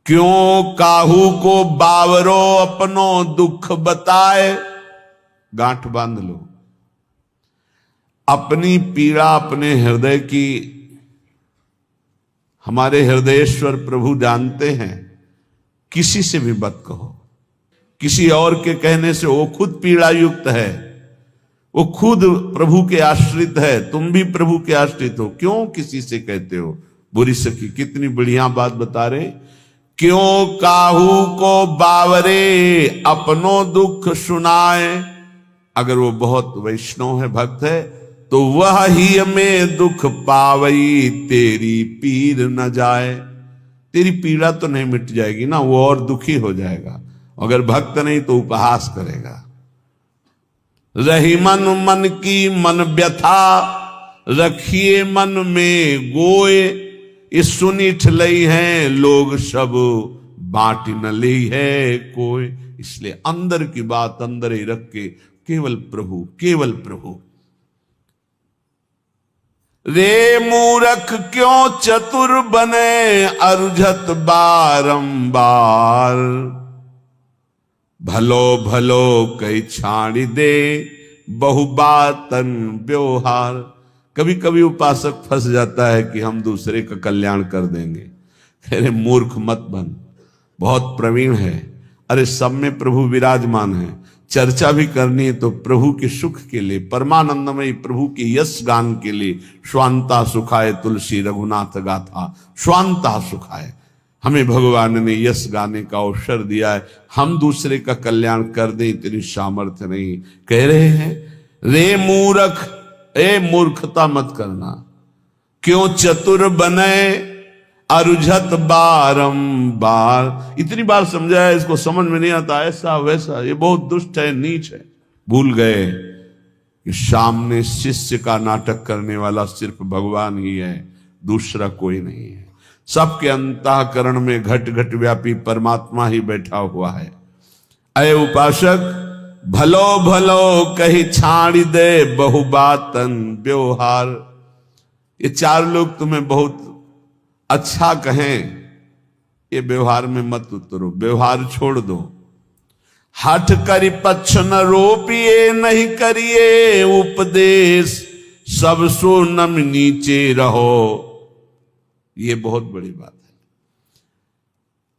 Speaker 1: क्यों काहू को बावरो, अपनो दुख बताए। गांठ बांध लो, अपनी पीड़ा अपने हृदय की हमारे हृदयेश्वर प्रभु जानते हैं। किसी से भी मत कहो, किसी और के कहने से, वो खुद पीड़ा युक्त है, वो खुद प्रभु के आश्रित है, तुम भी प्रभु के आश्रित हो, क्यों किसी से कहते हो? बुरी सखी कितनी बढ़िया बात बता रहे। क्यों काहू को बावरे, अपनो दुख सुनाए। अगर वो बहुत वैष्णव है, भक्त है, तो वह ही में दुख पावई, तेरी पीर न जाए। तेरी पीड़ा तो नहीं मिट जाएगी ना, वो और दुखी हो जाएगा। अगर भक्त नहीं तो उपहास करेगा। रही मन मन की मन व्यथा, रखिए मन में गोए। इस सुनिठ लई है लोग सब, बांट न ली है कोई। इसलिए अंदर की बात अंदर ही रख के केवल प्रभु, केवल प्रभु। रे मूरख क्यों चतुर बने, अरुझत बारंबार। भलो भलो कई छाड़ी दे, बहुबातन व्यवहार। कभी कभी उपासक फंस जाता है कि हम दूसरे का कल्याण कर देंगे। अरे मूर्ख मत बन, बहुत प्रवीण है। अरे सब में प्रभु विराजमान है, चर्चा भी करनी है तो प्रभु के सुख के लिए, परमानंदमय प्रभु के यश गान के लिए। स्वांता सुखाए तुलसी रघुनाथ गाथा, स्वांता सुखाए। हमें भगवान ने यश गाने का अवसर दिया है, हम दूसरे का कल्याण कर दें इतनी सामर्थ्य नहीं। कह रहे हैं रे मूर्ख, ए मूर्खता मत करना। क्यों चतुर बने, अरुझत बारंबार। इतनी बार समझाया, इसको समझ में नहीं आता, ऐसा वैसा, ये बहुत दुष्ट है, नीच है। भूल गए कि सामने शिष्य का नाटक करने वाला सिर्फ भगवान ही है, दूसरा कोई नहीं है। सबके अंतःकरण में घट घट व्यापी परमात्मा ही बैठा हुआ है। अय उपासक, भलो भलो कही छाड़ी दे, बहुबातन व्यवहार। ये चार लोग तुम्हें बहुत अच्छा कहें, ये व्यवहार में मत उतरो, व्यवहार छोड़ दो। हठ करी पक्ष न रोपिए, नहीं करिए उपदेश, सब सो नम नीचे रहो। ये बहुत बड़ी बात है।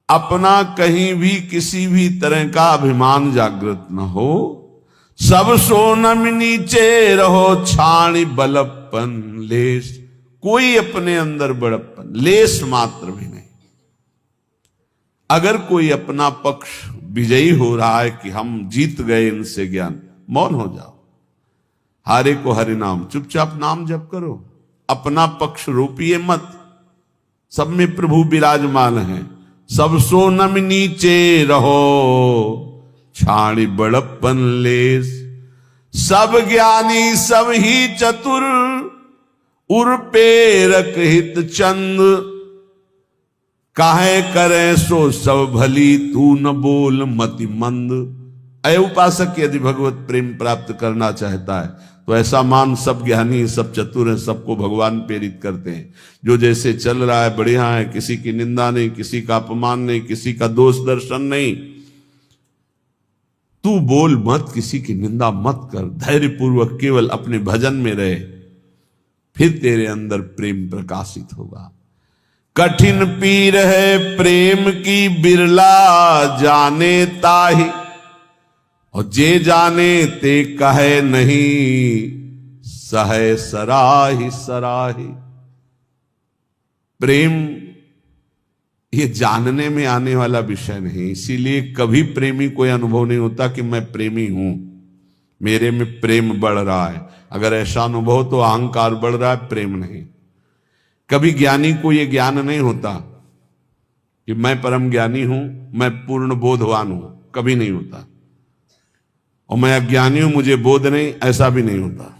Speaker 1: अपना कहीं भी किसी भी तरह का अभिमान जागृत न हो, सब सो नम नीचे रहो। छाणी बलपन लेस, कोई अपने अंदर बड़प्पन लेस मात्र भी नहीं। अगर कोई अपना पक्ष विजयी हो रहा है कि हम जीत गए इनसे ज्ञान, मौन हो जाओ। हारे को हरि नाम, चुपचाप नाम जप करो, अपना पक्ष रोपिए मत। सब में प्रभु विराजमान है। सब सो नम नीचे रहो, छाणी बड़प्पन लेस। सब ज्ञानी सब ही चतुर, उर पेरक हित चंद। काहे करे सो सब भली, तू न बोल मति मंद। अय उपासक यदि भगवत प्रेम प्राप्त करना चाहता है तो ऐसा मान, सब ज्ञानी सब चतुर हैं, सबको भगवान प्रेरित करते हैं। जो जैसे चल रहा है बढ़िया है, किसी की निंदा नहीं, किसी का अपमान नहीं, किसी का दोष दर्शन नहीं। तू बोल मत, किसी की निंदा मत कर, धैर्य पूर्वक केवल अपने भजन में रहे, फिर तेरे अंदर प्रेम प्रकाशित होगा। कठिन पीर है प्रेम की बिरला जाने ताहि, और जे जाने ते कहे नहीं सहे सराही सराही। प्रेम ये जानने में आने वाला विषय नहीं, इसीलिए कभी प्रेमी कोई अनुभव नहीं होता कि मैं प्रेमी हूं, मेरे में प्रेम बढ़ रहा है। अगर ऐसा अनुभव तो अहंकार बढ़ रहा है, प्रेम नहीं। कभी ज्ञानी को यह ज्ञान नहीं होता कि मैं परम ज्ञानी हूं, मैं पूर्ण बोधवान हूं, कभी नहीं होता। और मैं अज्ञानी हूं, मुझे बोध नहीं, ऐसा भी नहीं होता।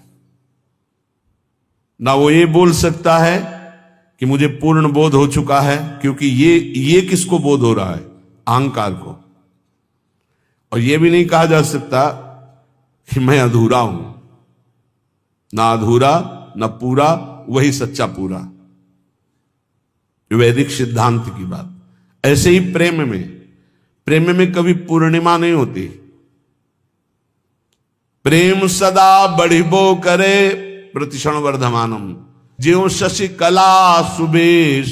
Speaker 1: ना वो ये बोल सकता है कि मुझे पूर्ण बोध हो चुका है, क्योंकि ये किसको बोध हो रहा है? अहंकार को। और ये भी नहीं कहा जा सकता कि मैं अधूरा हूं। ना अधूरा ना पूरा, वही सच्चा पूरा, वैदिक सिद्धांत की बात। ऐसे ही प्रेम में कभी पूर्णिमा नहीं होती। प्रेम सदा बढ़िबो करे प्रतिक्षण वर्धमानम, ज्यों शशि कला सुबेश।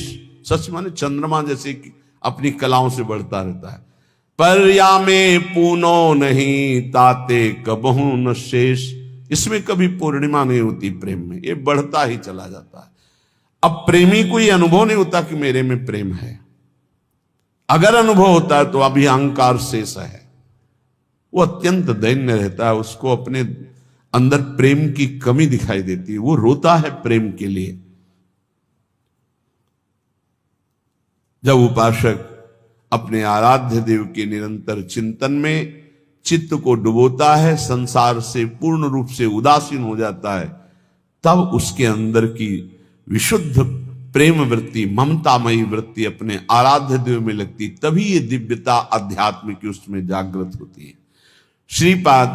Speaker 1: सच माने चंद्रमा जैसे कि अपनी कलाओं से बढ़ता रहता है। पर या में पूनो नहीं ताते कबहू न शेष। इसमें कभी पूर्णिमा नहीं होती प्रेम में, ये बढ़ता ही चला जाता है। अब प्रेमी को ये अनुभव नहीं होता कि मेरे में प्रेम है। अगर अनुभव होता है तो अभी अहंकार शेष है, वो अत्यंत दैन्य रहता है, उसको अपने अंदर प्रेम की कमी दिखाई देती है, वो रोता है प्रेम के लिए। जब उपासक अपने आराध्य देव के निरंतर चिंतन में चित्त को डुबोता है, संसार से पूर्ण रूप से उदासीन हो जाता है, तब उसके अंदर की विशुद्ध प्रेम वृत्ति, ममतामयी वृत्ति अपने आराध्य देव में लगती, तभी ये दिव्यता अध्यात्म की उसमें जागृत होती है। श्रीपाद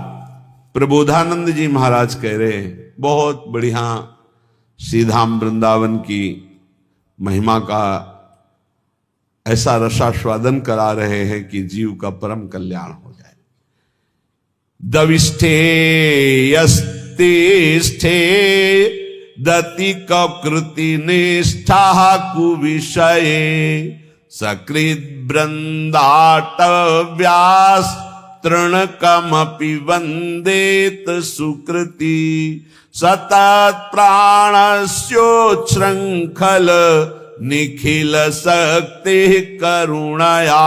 Speaker 1: प्रबोधानंद जी महाराज कह रहे हैं, बहुत बढ़िया श्रीधाम वृंदावन की महिमा का ऐसा रसास्वादन करा रहे हैं कि जीव का परम कल्याण हो जाए। दविष्ठे यस्तिष्ठे दति कृति निष्ठा कुविषये सकृत वृंदाटव्यास तृणकमपि वंदेत सुकृति सतत प्राणस्योच्छृंखल निखिल शक्ति करुणया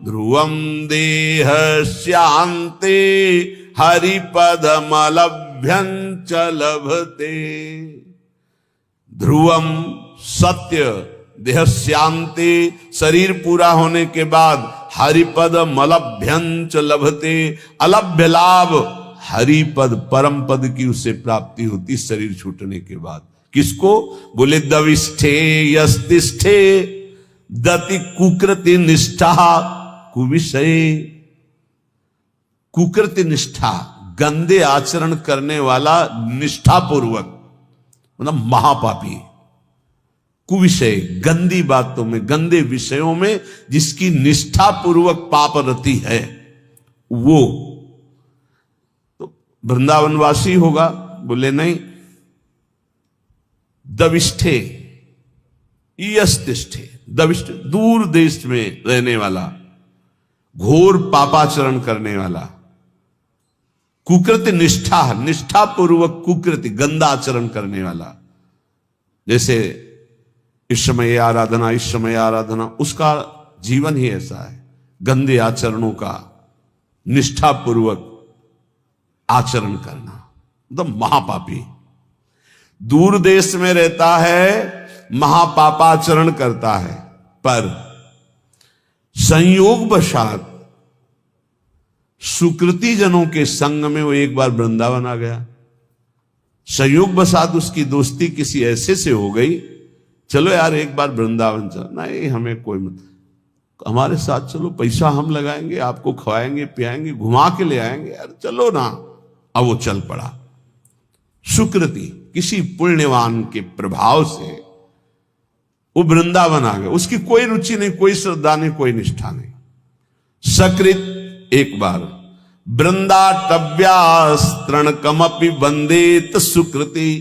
Speaker 1: ध्रुवम देह शांति हरिपदमलभ्यंच लभते। ध्रुवम सत्य, देह शांति, शरीर पूरा होने के बाद हरिपद मलभ्यंच लभते, अलभ्य लाभ हरिपद परम पद की उसे प्राप्ति होती शरीर छूटने के बाद। किसको? बोले दविष्ठे यस्तिष्ठे दति कुकृति निष्ठा कुविषय। कुकृति निष्ठा, गंदे आचरण करने वाला निष्ठा पूर्वक, मतलब महापापी। कुविषय, गंदी बातों में, गंदे विषयों में जिसकी निष्ठा पूर्वक पाप रति है, वो तो वृंदावनवासी होगा? बोले नहीं। दविष्ठे यस्तिष्ठे, दविष्ठ दूर देश में रहने वाला, घोर पापाचरण करने वाला, कुकृति निष्ठा, निष्ठा पूर्वक कुकृति गंदा आचरण करने वाला। जैसे इस समय आराधना, इस समय आराधना, उसका जीवन ही ऐसा है, गंदे आचरणों का निष्ठा पूर्वक आचरण करना, मतलब महापापी। दूर देश में रहता है, महापापाचरण करता है, पर संयोग वशात सुकृति जनों के संग में वो एक बार वृंदावन आ गया। संयोग वशात उसकी दोस्ती किसी ऐसे से हो गई, चलो यार एक बार वृंदावन चलो। नहीं, हमें कोई मत, हमारे साथ चलो, पैसा हम लगाएंगे, आपको खवाएंगे पियाएंगे, घुमा के ले आएंगे, यार चलो ना। अब वो चल पड़ा। सुकृति, किसी पुण्यवान के प्रभाव से वो वृंदावन आ गया। उसकी कोई रुचि नहीं, कोई श्रद्धा नहीं, कोई निष्ठा नहीं। सकृत, एक बार वृंदाटव्यास तृणकमपि वंदेत सुकृति,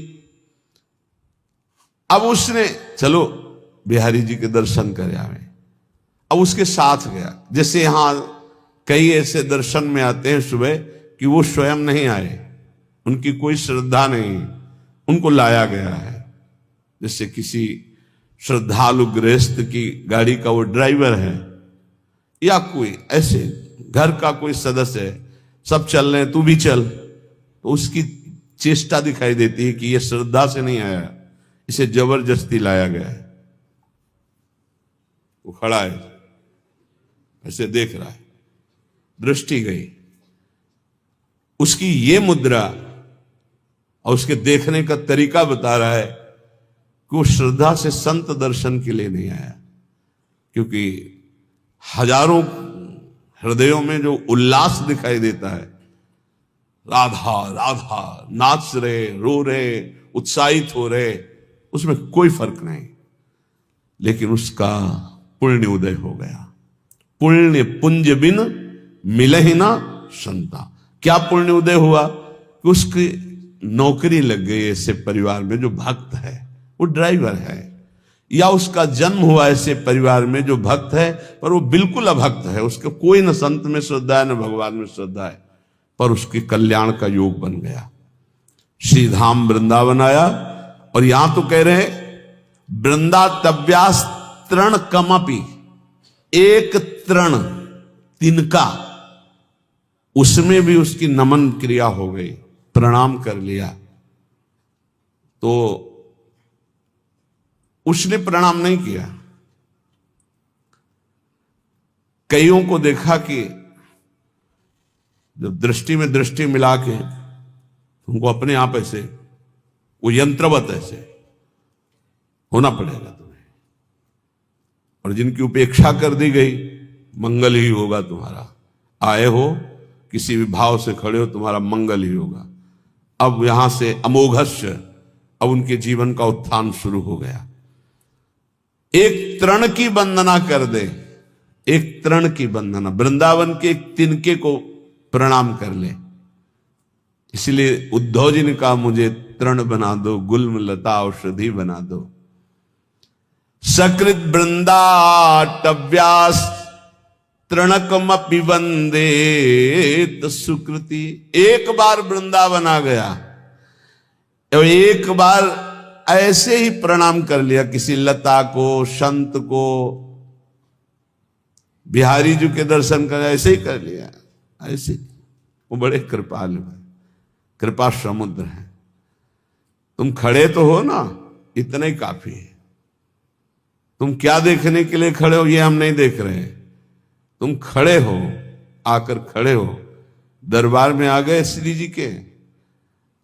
Speaker 1: अब उसने चलो बिहारी जी के दर्शन करे आवे, अब उसके साथ गया। जैसे यहां कई ऐसे दर्शन में आते हैं सुबह कि वो स्वयं नहीं आए, उनकी कोई श्रद्धा नहीं, उनको लाया गया है। जैसे किसी श्रद्धालु गृहस्थ की गाड़ी का वो ड्राइवर है, या कोई ऐसे घर का कोई सदस्य है, सब चल रहे हैं तू भी चल, तो उसकी चेष्टा दिखाई देती है कि ये श्रद्धा से नहीं आया, इसे जबरदस्ती लाया गया है। वो खड़ा है, ऐसे देख रहा है, दृष्टि गई उसकी। ये मुद्रा और उसके देखने का तरीका बता रहा है कि वो श्रद्धा से संत दर्शन के लिए नहीं आया, क्योंकि हजारों हृदयों में जो उल्लास दिखाई देता है, राधा राधा नाच रहे, रो रहे, उत्साहित हो रहे, उसमें कोई फर्क नहीं। लेकिन उसका पुण्य उदय हो गया। पुण्य पुंज बिन मिलहि ना संता। क्या पुण्य उदय हुआ कि उसकी नौकरी लग गई ऐसे परिवार में जो भक्त है, वो ड्राइवर है, या उसका जन्म हुआ ऐसे परिवार में जो भक्त है पर वो बिल्कुल अभक्त है, उसके कोई न संत में श्रद्धा है न भगवान में श्रद्धा है, पर उसके कल्याण का योग बन गया। श्री धाम वृंदावन आया, और यहां तो कह रहे वृंदातव्यास तृण कमपि, एक तृण तिनका, उसमें भी उसकी नमन क्रिया हो गई, प्रणाम कर लिया। तो उसने प्रणाम नहीं किया। कईयों को देखा कि जब दृष्टि में दृष्टि मिला के तुमको अपने आप ऐसे वो यंत्रवत ऐसे होना पड़ेगा तुम्हें, और जिनकी उपेक्षा कर दी गई, मंगल ही होगा तुम्हारा। आए हो किसी भी भाव से खड़े हो, तुम्हारा मंगल ही होगा। अब यहां से अमोघस्य, अब उनके जीवन का उत्थान शुरू हो गया। एक तृण की वंदना कर दे, एक तृण की वंदना, वृंदावन के एक तिनके को प्रणाम कर ले। इसलिए उद्धव जी ने कहा मुझे तृण बना दो, गुल्म लता औषधि बना दो। सकृत वृंदाटव्यास तृणकमपि वंदे सुकृति। एक बार वृंदावन आ गया, एक बार ऐसे ही प्रणाम कर लिया किसी लता को, संत को, बिहारी जी के दर्शन कर ऐसे ही कर लिया, ऐसे। वो बड़े कृपालु है, कृपा समुद्र है। तुम खड़े तो हो ना, इतना ही काफी है। तुम क्या देखने के लिए खड़े हो ये हम नहीं देख रहे हैं, तुम खड़े हो, आकर खड़े हो, दरबार में आ गए श्री जी के,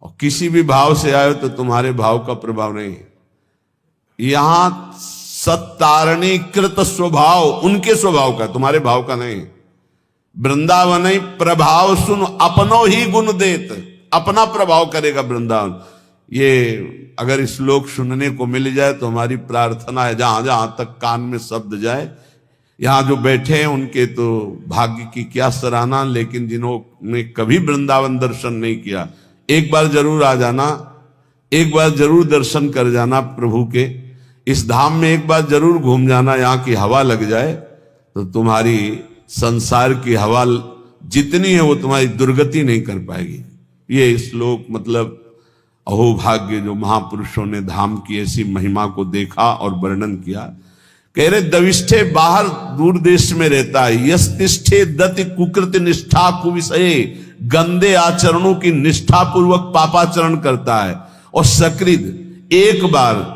Speaker 1: और किसी भी भाव से आए तो तुम्हारे भाव का प्रभाव नहीं है। यहां सत्तारणीकृत स्वभाव उनके स्वभाव का, तुम्हारे भाव का नहीं। वृंदावन ही प्रभाव सुन अपनो ही गुण देत, अपना प्रभाव करेगा वृंदावन। ये अगर श्लोक सुनने को मिल जाए तो हमारी प्रार्थना है, जहां जहां तक कान में शब्द जाए। यहां जो बैठे हैं उनके तो भाग्य की क्या सराहना, लेकिन जिन्होंने कभी वृंदावन दर्शन नहीं किया, एक बार जरूर आ जाना, एक बार जरूर दर्शन कर जाना प्रभु के। इस धाम में एक बार जरूर घूम जाना, यहाँ की हवा लग जाए तो तुम्हारी संसार की हवा जितनी है वो तुम्हारी दुर्गति नहीं कर पाएगी। ये श्लोक मतलब अहो भाग्य जो महापुरुषों ने धाम की ऐसी महिमा को देखा और वर्णन किया। कह रहे दविष्ठे बाहर दूर देश में रहता है, यस्तिष्ठे दति कुकृत निष्ठा कुविषये, गंदे आचरणों की निष्ठा पूर्वक पापाचरण करता है। और सकृत एक बार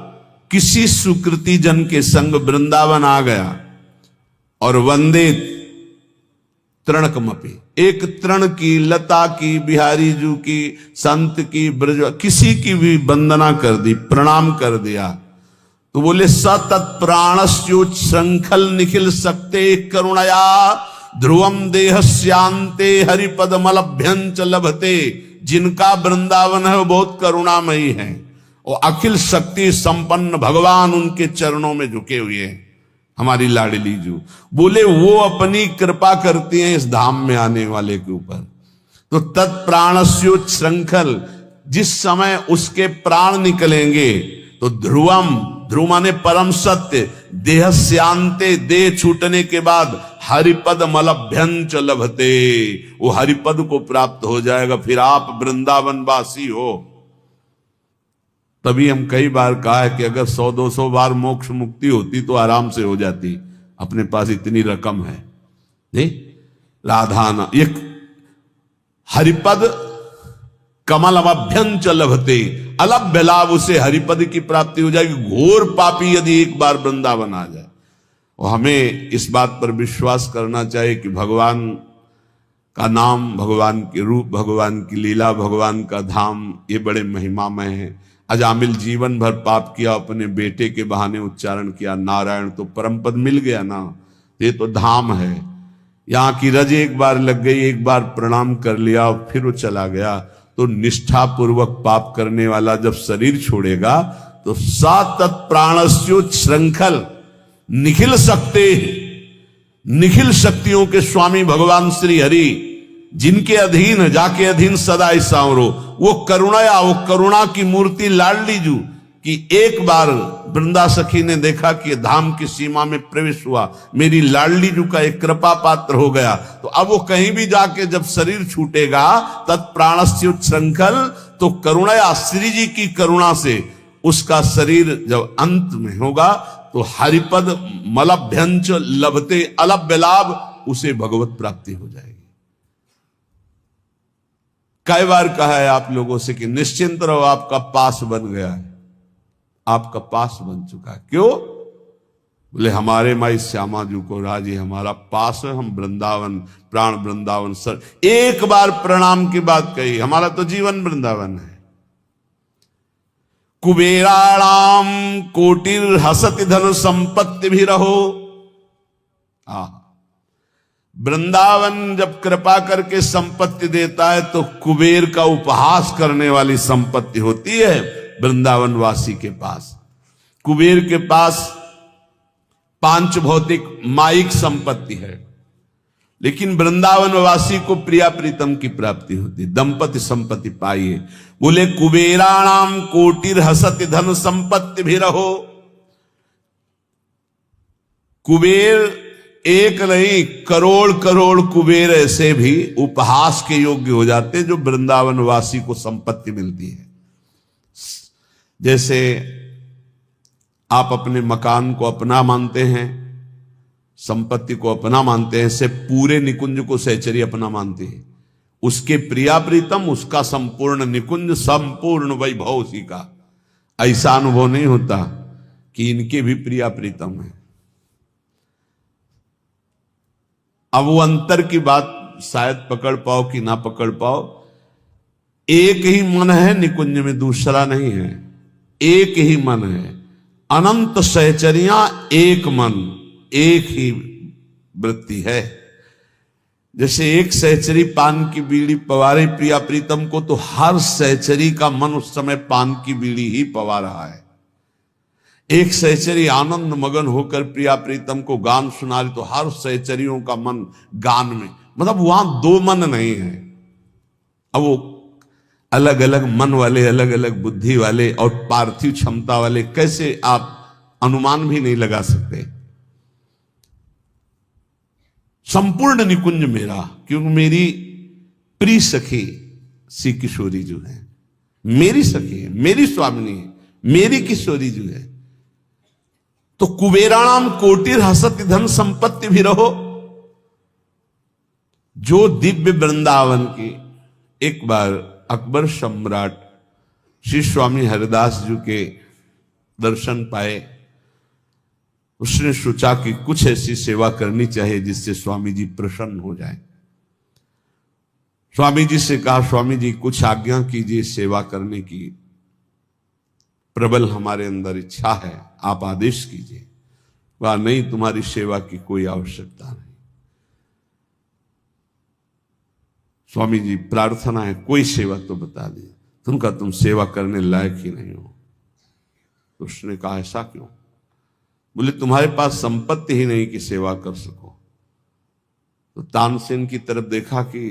Speaker 1: किसी सुकृति जन के संग वृंदावन आ गया और वंदे तृणकमपि, एक तृण की, लता की, बिहारी जू की, संत की, ब्रज किसी की भी वंदना कर दी, प्रणाम कर दिया, तो बोले सतत प्राणस्योच श्रृंखल निखिल सकते करुणया ध्रुवम देहस्यांते हरिपदमलभ्यंच लभते। जिनका वृंदावन है वो बहुत करुणामयी है, और अखिल शक्ति संपन्न भगवान उनके चरणों में झुके हुए हैं। हमारी लाडली जू बोले वो अपनी कृपा करती हैं इस धाम में आने वाले के ऊपर। तो तत्प्राणस्योच श्रृंखल, जिस समय उसके प्राण निकलेंगे तो ध्रुवम, ध्रुव माने परम सत्य, देह स्यांते, देह छूटने के बाद हरिपद मलभ्यंच लभते, वो हरिपद को प्राप्त हो जाएगा, फिर आप वृंदावन वासी हो। तभी हम कई बार कहा है कि अगर 100-200 बार मोक्ष मुक्ति होती तो आराम से हो जाती, अपने पास इतनी रकम है नहीं। राधाना एक हरिपद कमल अभ्यंच लभते, अलभ्य लाभ, उसे हरिपद की प्राप्ति हो जाएगी। घोर पापी यदि एक बार वृंदावन आ जाए, और हमें इस बात पर विश्वास करना चाहिए कि भगवान का नाम, भगवान के रूप, भगवान की लीला, भगवान का धाम, ये बड़े महिमामय है। अजामिल जीवन भर पाप किया, अपने बेटे के बहाने उच्चारण किया नारायण, तो परम पद मिल गया ना, ये तो धाम है। यहाँ की रज एक बार लग गई, एक बार प्रणाम कर लिया और फिर वो चला गया, तो निष्ठा पूर्वक पाप करने वाला जब शरीर छोड़ेगा तो सातत प्राणस्यो श्रृंखल निखिल सकते, निखिल शक्तियों के स्वामी भगवान श्री हरि, जिनके अधीन जाके अधीन सदा सांवरो, वो करुणया, वो करुणा की मूर्ति लाडली जू कि एक बार वृंदा सखी ने देखा कि धाम की सीमा में प्रवेश हुआ, मेरी लाडली जू का एक कृपा पात्र हो गया, तो अब वो कहीं भी जाके जब शरीर छूटेगा तत्प्राणस्य श्रृंखल, तो करुणया, श्री जी की करुणा से उसका शरीर जब अंत में होगा तो हरिपद मलभ्यंच लभते, अलभ्य लाभ, उसे भगवत प्राप्ति हो जाएगी। कई बार कहा है आप लोगों से कि निश्चिंत रहो, आपका पास बन गया है, आपका पास बन चुका है। क्यों? बोले हमारे माई श्यामा जी को राजी, हमारा पास है, हम वृंदावन, प्राण वृंदावन सर, एक बार प्रणाम की बात कही, हमारा तो जीवन वृंदावन है। कुबेराणाम कोटिर हसति धन संपत्ति भी रहो। वृंदावन जब कृपा करके संपत्ति देता है तो कुबेर का उपहास करने वाली संपत्ति होती है वृंदावन वासी के पास। कुबेर के पास पांच भौतिक माइक संपत्ति है, लेकिन वृंदावन वासी को प्रिया प्रीतम की प्राप्ति होती, दंपति संपत्ति पाइए। बोले कुबेराणाम कोटिर हसति धन संपत्ति भी रहो। कुबेर एक नहीं, करोड़ करोड़ कुबेर ऐसे भी उपहास के योग्य हो जाते हैं जो वृंदावन वासी को संपत्ति मिलती है। जैसे आप अपने मकान को अपना मानते हैं, संपत्ति को अपना मानते हैं, से पूरे निकुंज को सहचरी अपना मानती है। उसके प्रिया प्रीतम, उसका संपूर्ण निकुंज, संपूर्ण वैभव उसी का। ऐसा अनुभव नहीं होता कि इनके भी प्रिया प्रीतम है। अब वो अंतर की बात शायद पकड़ पाओ कि ना पकड़ पाओ। एक ही मन है निकुंज में, दूसरा नहीं है, एक ही मन है। अनंत सहचरियां, एक मन, एक ही वृत्ति है। जैसे एक सहचरी पान की बीड़ी पवारे प्रिया प्रीतम को, तो हर सहचरी का मन उस समय पान की बीड़ी ही पवा रहा है। एक सहचरी आनंद मगन होकर प्रिया प्रीतम को गान सुना रही, तो हर सहचरियों का मन गान में, मतलब वहां दो मन नहीं है। अब वो अलग अलग मन वाले, अलग अलग बुद्धि वाले और पार्थिव क्षमता वाले, कैसे आप अनुमान भी नहीं लगा सकते। संपूर्ण निकुंज मेरा, क्योंकि मेरी प्रिय सखी श्री किशोरी जो है, मेरी सखी है, मेरी स्वामिनी है, मेरी किशोरी जो है। तो कुबेराणाम कोटिर हसति धन संपत्ति भी रहो। जो दिव्य वृंदावन की, एक बार अकबर सम्राट श्री स्वामी हरिदास जी के दर्शन पाए, उसने सोचा कि कुछ ऐसी सेवा करनी चाहिए जिससे स्वामी जी प्रसन्न हो जाए। स्वामी जी से कहा, स्वामी जी कुछ आज्ञा कीजिए सेवा करने की, प्रबल हमारे अंदर इच्छा है, आप आदेश कीजिए। वह नहीं, तुम्हारी सेवा की कोई आवश्यकता नहीं। स्वामी जी प्रार्थना है, कोई सेवा तो बता दी। तुमका तुम सेवा करने लायक ही नहीं हो। तो उसने कहा ऐसा क्यों? बोले तुम्हारे पास संपत्ति ही नहीं कि सेवा कर सको। तो तानसेन की तरफ देखा कि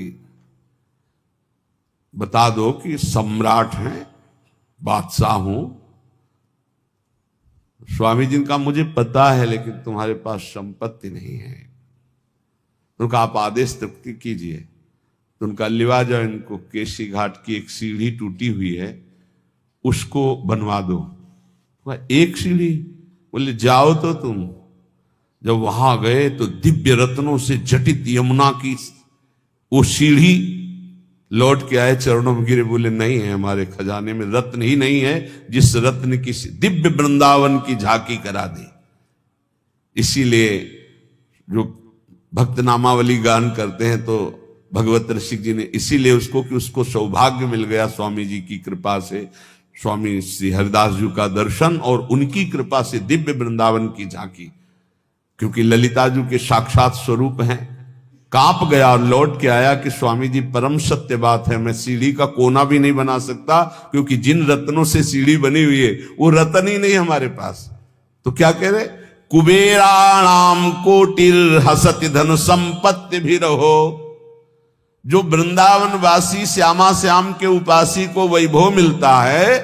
Speaker 1: बता दो कि सम्राट हैं, बादशाह हूं, स्वामी जी का मुझे पता है, लेकिन तुम्हारे पास संपत्ति नहीं है। उनका आप आदेश तृप्ति कीजिए। तो उनका लिवा जो इनको केसी घाट की एक सीढ़ी टूटी हुई है उसको बनवा दो। एक सीढ़ी? बोले जाओ तो तुम। जब वहां गए तो दिव्य रत्नों से जटित यमुना की वो सीढ़ी लौट के आए, चरणों में गिरे, बोले नहीं है, हमारे खजाने में रत्न ही नहीं है जिस रत्न की दिव्य वृंदावन की झांकी करा दी। इसीलिए जो भक्त नामावली गान करते हैं तो भगवत ऋषिक जी ने इसीलिए उसको कि उसको सौभाग्य मिल गया स्वामी जी की कृपा से, स्वामी श्री हरिदास जी का दर्शन और उनकी कृपा से दिव्य वृंदावन की झांकी, क्योंकि ललिता जी के साक्षात स्वरूप हैं। कांप गया और लौट के आया कि स्वामी जी परम सत्य बात है, मैं सीढ़ी का कोना भी नहीं बना सकता, क्योंकि जिन रत्नों से सीढ़ी बनी हुई है वो रत्न ही नहीं हमारे पास। तो क्या कह रहे, कुबेराणाम कोटिर हसति धन संपत्ति भी रहो। जो वृंदावन वासी श्यामा श्याम के उपासी को वैभव मिलता है,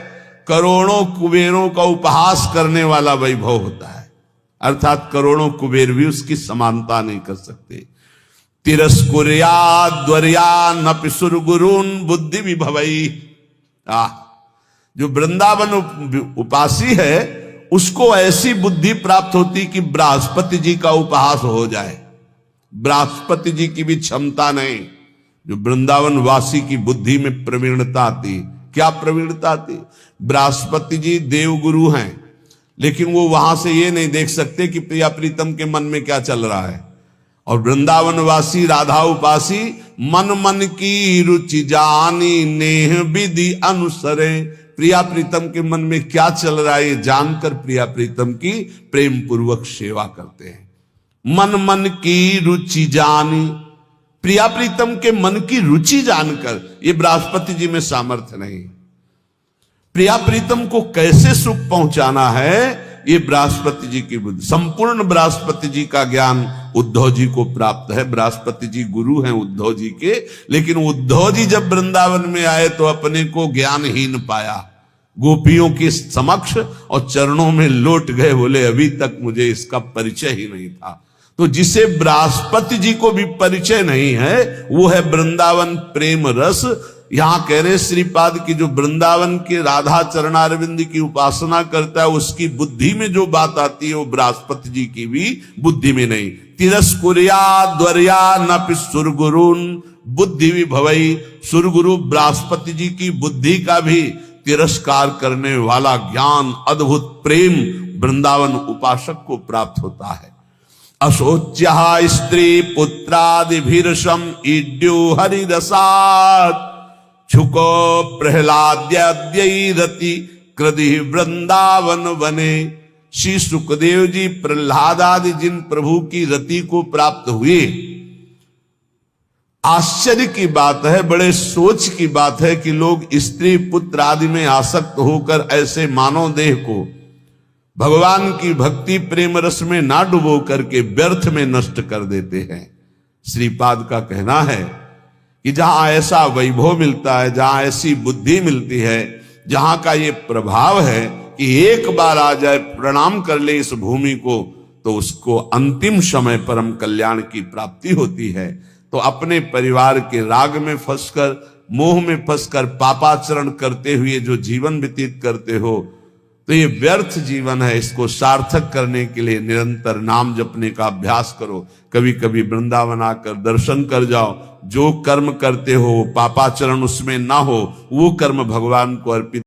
Speaker 1: करोड़ों कुबेरों का उपहास करने वाला वैभव होता है, अर्थात करोड़ों कुबेर भी उसकी समानता नहीं कर सकते। तिरस्कुर्या द्वर्या नपि सुरगुरुन बुद्धि विभवई। जो वृंदावन उपासी है उसको ऐसी बुद्धि प्राप्त होती कि बृहस्पति जी का उपहास हो जाए। बृहस्पति जी की भी क्षमता नहीं। जो वृंदावन वासी की बुद्धि में प्रवीणता आती, क्या प्रवीणता आती, बृहस्पति जी देवगुरु हैं, लेकिन वो वहां से ये नहीं देख सकते कि प्रिया प्रीतम के मन में क्या चल रहा है। और वृंदावन वासी राधा उपासी मन मन की रुचि जानी नेह विधि अनुसरे। प्रिया प्रीतम के मन में क्या चल रहा है ये जानकर प्रिया प्रीतम की प्रेम पूर्वक सेवा करते हैं। मन मन की रुचि जानी, प्रिया प्रीतम के मन की रुचि जानकर, ये बृहस्पति जी में सामर्थ्य नहीं। प्रिया प्रीतम को कैसे सुख पहुंचाना है ये बृहस्पति जी की बुद्धि। संपूर्ण बृहस्पति जी का ज्ञान उद्धव जी को प्राप्त है। बृहस्पति जी गुरु हैं उद्धव जी के, लेकिन उद्धव जी जब वृंदावन में आए तो अपने को ज्ञानहीन पाया गोपियों के समक्ष और चरणों में लौट गए, बोले अभी तक मुझे इसका परिचय ही नहीं था। तो जिसे बृहस्पति जी को भी परिचय नहीं है वो है वृंदावन प्रेम रस। यहां कह रहे श्रीपाद की जो वृंदावन के राधा चरणारविंद की उपासना करता है उसकी बुद्धि में जो बात आती है वो बृहस्पति जी की भी बुद्धि में नहीं। तिरस्कुर्या द्वर्या नपि सुरगुरुन बुद्धि विभवई। सुरगुरु बृहस्पति जी की बुद्धि का भी तिरस्कार करने वाला ज्ञान अद्भुत प्रेम वृंदावन उपासक को प्राप्त होता है। अशोच्य स्त्री पुत्रादिभिर्षम इड्यो हरिरसात् छुको प्रहलाद्यरति कृदि वृंदावन बने। श्री सुखदेव जी प्रहलाद आदि जिन प्रभु की रति को प्राप्त हुए, आश्चर्य की बात है, बड़े सोच की बात है कि लोग स्त्री पुत्र आदि में आसक्त होकर ऐसे मानव देह को भगवान की भक्ति प्रेम रस में ना डुबो करके व्यर्थ में नष्ट कर देते हैं। श्रीपाद का कहना है कि जहां ऐसा वैभव मिलता है, जहां ऐसी बुद्धि मिलती है, जहां का ये प्रभाव है कि एक बार आ जाए प्रणाम कर ले इस भूमि को तो उसको अंतिम समय परम कल्याण की प्राप्ति होती है। तो अपने परिवार के राग में फंसकर, मोह में फंसकर पापाचरण करते हुए जो जीवन व्यतीत करते हो तो ये व्यर्थ जीवन है। इसको सार्थक करने के लिए निरंतर नाम जपने का अभ्यास करो। कभी कभी वृंदावन आकर दर्शन कर जाओ। जो कर्म करते हो पापाचरण उसमें ना हो, वो कर्म भगवान को अर्पित